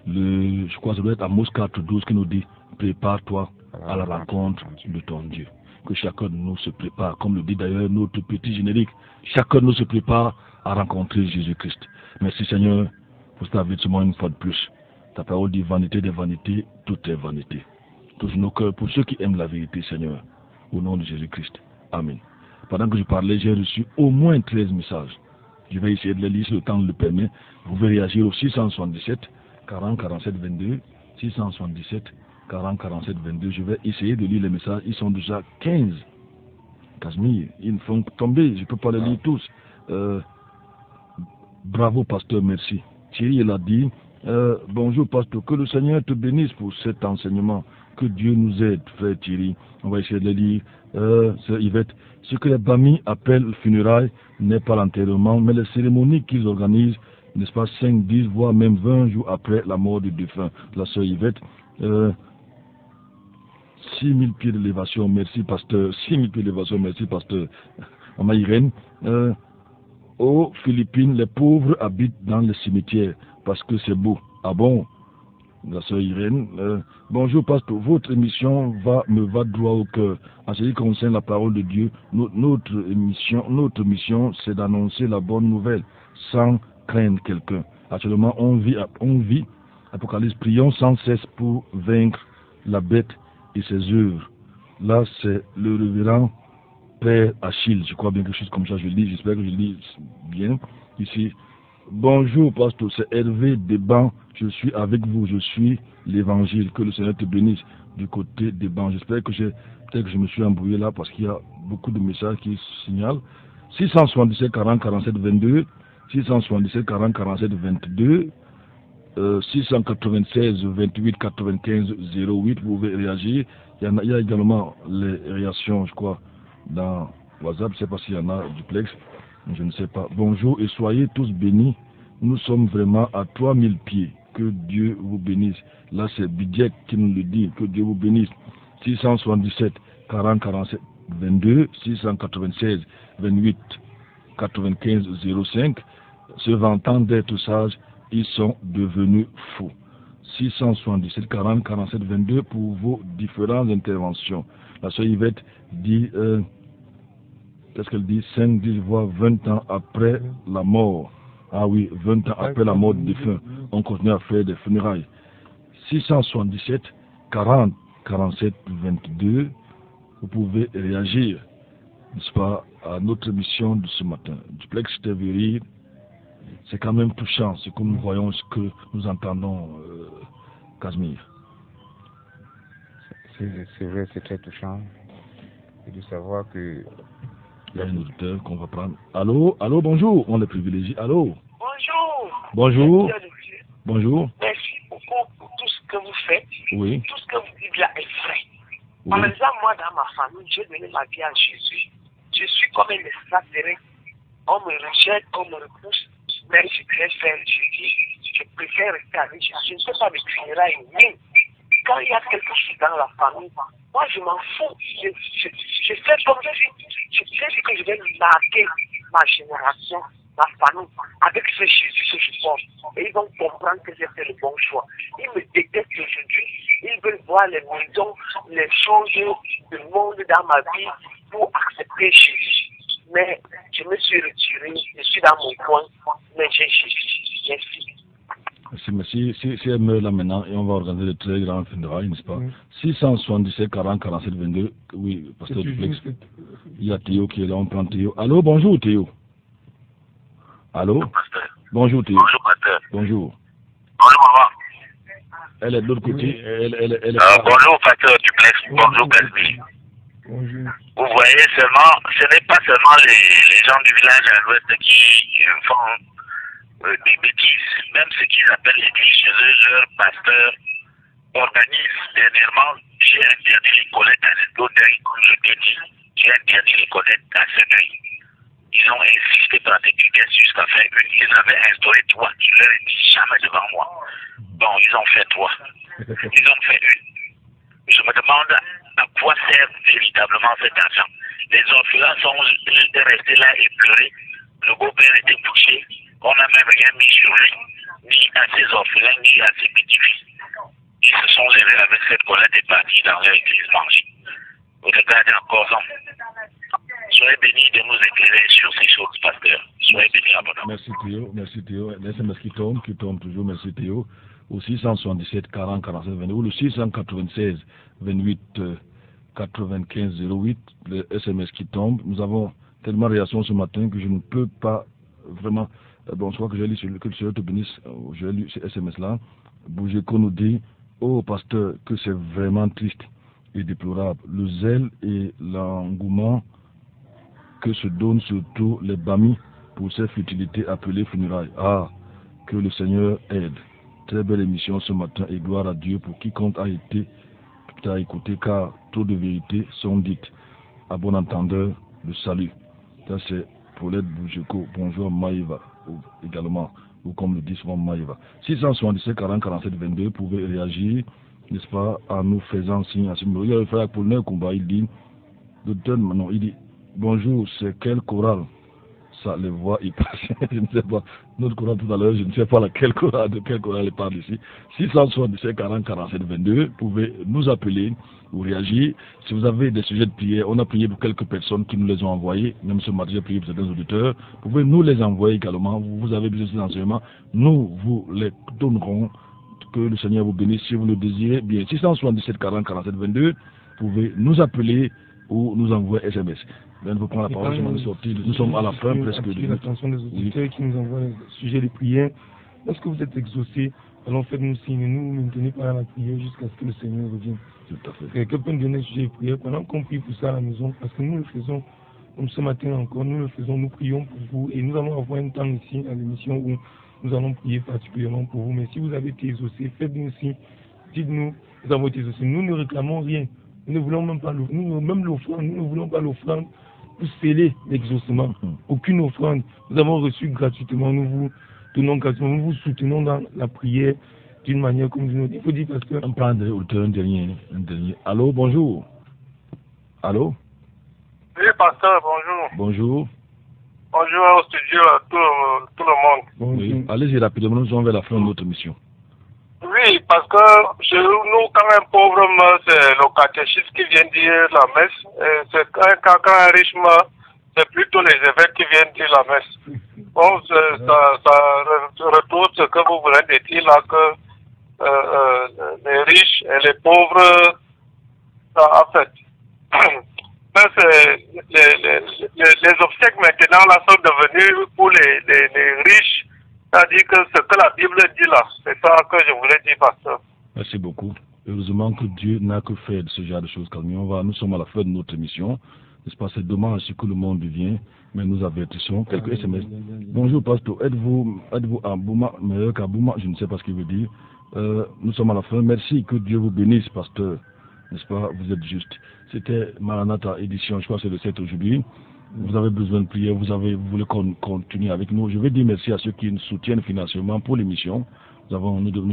Je crois que ça doit être Amos 4:12 qui nous dit, prépare-toi à la rencontre de ton Dieu. Que chacun de nous se prépare, comme le dit d'ailleurs notre petit générique, chacun de nous se prépare à rencontrer Jésus-Christ. Merci Seigneur pour cet avertissement une fois de plus. Ta parole dit vanité des vanités, tout est vanité. Touche nos cœurs pour ceux qui aiment la vérité, Seigneur, au nom de Jésus-Christ. Amen. Pendant que je parlais, j'ai reçu au moins 13 messages. Je vais essayer de les lire si le temps le permet. Vous pouvez réagir au 677 40 47 22. 677 40 47 22. Je vais essayer de lire les messages. Ils sont déjà 15. Casimir, ils me font tomber. Je ne peux pas les lire tous. Bravo, pasteur, merci. Thierry, il a dit, bonjour, pasteur, que le Seigneur te bénisse pour cet enseignement. Que Dieu nous aide, frère Thierry. On va essayer de les lire. C'est Yvette. Ce que les Bamis appellent funérailles n'est pas l'enterrement, mais les cérémonies qu'ils organisent, n'est-ce pas, 5, 10, voire même 20 jours après la mort du défunt. La sœur Yvette. 6000 pieds d'élévation, merci pasteur. 6000 pieds d'élévation, merci pasteur. Maman Irène. Aux Philippines, les pauvres habitent dans les cimetières parce que c'est beau. Ah bon? La sœur Irène. Bonjour pasteur, votre émission me va droit au cœur. En ce qui concerne la parole de Dieu, notre mission, c'est d'annoncer la bonne nouvelle sans craindre quelqu'un. Actuellement, on vit, Apocalypse, prions sans cesse pour vaincre la bête et ses œuvres. Là, c'est le révérend Père Achille, je crois bien quelque chose comme ça, je lis, j'espère que je lis bien ici. Bonjour pasteur, c'est Hervé Desban, je suis avec vous, je suis l'évangile, que le Seigneur te bénisse du côté des bancs. J'espère que peut-être que je me suis embrouillé là parce qu'il y a beaucoup de messages qui signalent. 677 40 47 22, 677 40 47 22, 696 28 95 08, vous pouvez réagir. Il y a également les réactions, je crois, dans WhatsApp, je ne sais pas s'il y en a duplex, je ne sais pas. Bonjour et soyez tous bénis. Nous sommes vraiment à 3000 pieds. Que Dieu vous bénisse. Là, c'est Bidjek qui nous le dit. Que Dieu vous bénisse. 677 40 47 22, 696 28 95 05. Se vantant d'être sages, ils sont devenus fous. 677 40 47 22 pour vos différentes interventions. La sœur Yvette dit, qu'est-ce qu'elle dit? 5, 10, voire 20 ans après la mort. Ah oui, 20 ans après la mort du défunt, on continue à faire des funérailles. 677 40 47 22, vous pouvez réagir, n'est-ce pas, à notre émission de ce matin. Duplex TV, c'est quand même touchant, ce que nous voyons, ce que nous entendons, Casimir. C'est vrai, c'est très touchant. Et de savoir que... Il y a un auditeur qu'on va prendre. Allô, bonjour, on les privilégie. Allô. Bonjour. Bonjour. Bonjour. Merci beaucoup pour tout ce que vous faites. Oui. Tout ce que vous dites là est vrai. Oui. Par exemple, moi, dans ma famille, j'ai donné ma vie à Jésus. Je suis comme un extraterrestre. On me rejette, on me repousse. Mais je préfère faire Jésus. Je préfère rester avec Jésus. Je ne sais pas me funérailles, mais quand il y a quelque chose dans la famille, moi, je m'en fous. Je fais comme je dis. Je sais que je vais marquer ma génération. ma famille, avec ce Jésus que je porte. Et ils vont comprendre que j'ai fait le bon choix. Ils me détestent aujourd'hui. Ils veulent voir les maisons, les choses du monde dans ma vie pour accepter Jésus. Mais je me suis retiré, je suis dans mon coin, mais j'ai Jésus. Merci. Merci. Si elle meurt là maintenant, et on va organiser de très grands funérailles, n'est-ce pas? 677 40 47 22. Oui, pasteur Duplex. Il y a Théo qui est là, on prend Théo. Allô, bonjour Théo. Allô? Bonjour Théo. Bonjour pasteur. Bonjour. Bonjour maman. Elle est de l'autre côté. Elle bonjour pasteur Duplex. Bonjour Belby. Bonjour. Vous voyez seulement, ce n'est pas seulement les gens du village à l'ouest qui font des bêtises. Même ce qu'ils appellent l'église chez eux, leur pasteur organise. Dernièrement, j'ai interdit les collectes à Sodeuil, comme je t'ai dit. J'ai interdit les collectes à Sodeuil. Ils ont insisté par des piquets jusqu'à faire une. Ils avaient instauré 3. Je leur ai dit jamais devant moi. Bon, ils ont fait 3. Ils ont fait une. Je me demande à quoi sert véritablement cet argent. Les orphelins sont restés là et pleurer. Le beau-père était touché. On n'a même rien mis sur lui, ni à ses orphelins, ni à ses petits-fils. Ils se sont levés avec cette colère et partis dans leur église manger. Regardez encore ça. Soyez bénis de nous éclairer sur ces choses, pasteur. Soyez bénis, abonnés. Merci Théo. Les SMS qui tombent toujours. Merci Théo. Au 677 40 47 22 ou le 696 28 95 08, les SMS qui tombent. Nous avons tellement de réactions ce matin que je ne peux pas vraiment. Bon, je crois que j'ai lu que le Seigneur te bénisse. J'ai lu ces SMS-là. Bougeko nous dit: oh, pasteur, que c'est vraiment triste et déplorable. Le zèle et l'engouement que se donnent surtout les bamis pour ces futilités appelées funérailles. Ah, que le Seigneur aide. Très belle émission ce matin et gloire à Dieu pour quiconque a été à écouter, car trop de vérités sont dites. À bon entendeur, le salut. Ça c'est Paulette Bougeko. Bonjour Maïva également, ou comme le dit souvent Maïva. 677 40 47 22, vous pouvez réagir, n'est-ce pas, en nous faisant signe à ce numéro. Il y a le frère Apollinaire Kumba, il dit, il dit, bonjour, c'est quel chorale? Ça, les voix, il passe, je ne sais pas, notre chorale tout à l'heure, je ne sais pas de quel chorale il parle ici. 677 40 47 22, vous pouvez nous appeler ou réagir. Si vous avez des sujets de prière, on a prié pour quelques personnes qui nous les ont envoyés, même ce matin j'ai prié pour certains auditeurs, vous pouvez nous les envoyer également. Vous avez besoin de enseignements, nous vous les donnerons. Que le Seigneur vous bénisse si vous le désirez. Bien, 677 40 47 22, vous pouvez nous appeler ou nous envoyer SMS. Je vous prends la parole, nous sommes à la fin presque. L'attention des auditeurs qui nous envoient les sujets de prière. Lorsque vous êtes exaucés, allons faites-nous signe, nous maintenez par la prière jusqu'à ce que le Seigneur revienne. Tout à fait. Quelqu'un peut nous donner un sujet de prière pendant qu'on prie pour ça à la maison, parce que nous le faisons, comme ce matin encore, nous le faisons, nous prions pour vous et nous allons avoir un temps ici à l'émission où nous allons prier particulièrement pour vous. Mais si vous avez été exaucés, faites-nous signe, dites-nous, nous avons été exaucés. Nous ne réclamons rien. Nous ne voulons même pas l'offrande, nous ne voulons pas l'offrande pour sceller l'exaucement. Aucune offrande. Nous avons reçu gratuitement, nous vous donnons gratuitement, nous vous soutenons dans la prière d'une manière comme d'une autre. Il faut dire parce que... On prend un dernier. Allô, bonjour. Allô? Oui, pasteur, bonjour. Bonjour. Bonjour au studio à tout le monde. Oui. Allez-y rapidement, nous sommes vers la fin de notre mission. Oui, parce que chez nous, quand un pauvre meurt, c'est le catéchisme qui vient dire la messe. C'est quand un riche meurt, c'est plutôt les évêques qui viennent dire la messe. Bon, ça retrouve ce que vous venez de dire là, que les riches et les pauvres, en fait. Mais les obsèques maintenant là sont devenus pour les riches. C'est-à-dire que ce que la Bible dit là, c'est ça que je voulais dire, pasteur. Merci beaucoup. Heureusement que Dieu n'a que fait de ce genre de choses. Nous sommes à la fin de notre émission. N'est-ce pas? C'est dommage que le monde vient, mais nous avertissons. Quelques SMS. Bonjour, pasteur. Êtes-vous à Bouma, meilleur qu'à Bouma? Je ne sais pas ce qu'il veut dire. Nous sommes à la fin. Merci. Que Dieu vous bénisse, pasteur. N'est-ce pas? Vous êtes juste. C'était Maranatha édition, je crois que c'est le 7 aujourd'hui. Vous avez besoin de prière, vous voulez continuer avec nous. Je veux dire merci à ceux qui nous soutiennent financièrement pour l'émission. Nous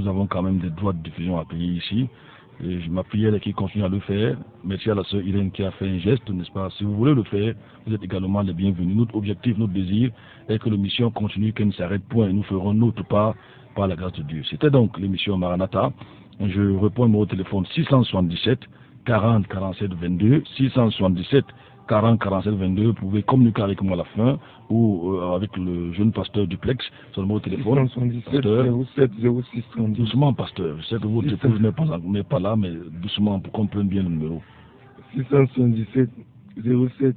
avons quand même des droits de diffusion à payer ici. Et ma prière est qu'il continue à le faire. Merci à la sœur Irène qui a fait un geste, n'est-ce pas? Si vous voulez le faire, vous êtes également les bienvenus. Notre objectif, notre désir est que l'émission continue, qu'elle ne s'arrête point. Et nous ferons notre part par la grâce de Dieu. C'était donc l'émission Maranatha. Je réponds au numéro de téléphone 677 40 47 22, 677 40 47 22. Vous pouvez communiquer avec moi à la fin ou avec le jeune pasteur Duplex sur le numéro de téléphone. 677 07 06 32. Doucement, pasteur. Je sais que votre épouse n'est pas là, mais doucement pour qu'on prenne bien le numéro. 677 07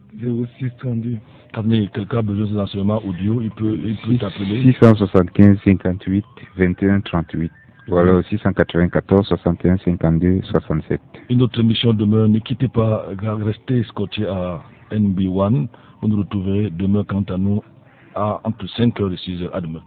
06 32. Quand quelqu'un a besoin des enseignements audio, il peut t'appeler. 675 58 21 38. Voilà, 694 61 52 67. Une autre émission demeure. Ne quittez pas, restez scotché à NB1. Vous nous retrouverez demain quant à nous à entre 5h et 6h. À demain.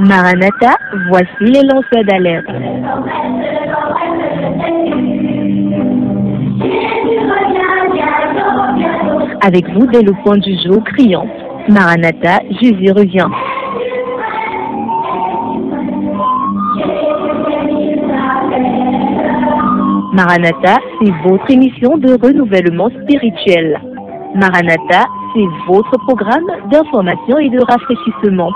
Maranatha, voici les lanceurs d'alerte. Avec vous dès le point du jour criant. Maranatha, Jésus revient. Maranatha, c'est votre émission de renouvellement spirituel. Maranatha, c'est votre programme d'information et de rafraîchissement.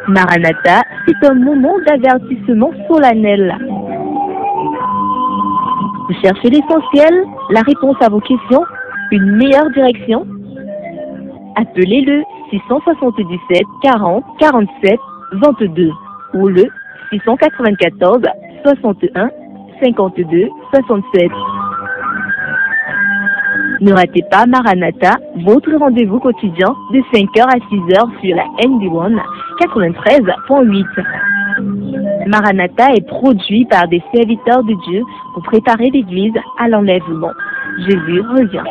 Maranatha, c'est un moment d'avertissement solennel. Vous cherchez l'essentiel, la réponse à vos questions, une meilleure direction? Appelez le 677 40 47 22 ou le 694 61 52 67. Ne ratez pas Maranatha, votre rendez-vous quotidien de 5h à 6h sur la NB1 93.8. Maranatha est produit par des serviteurs de Dieu pour préparer l'Église à l'enlèvement. Jésus revient.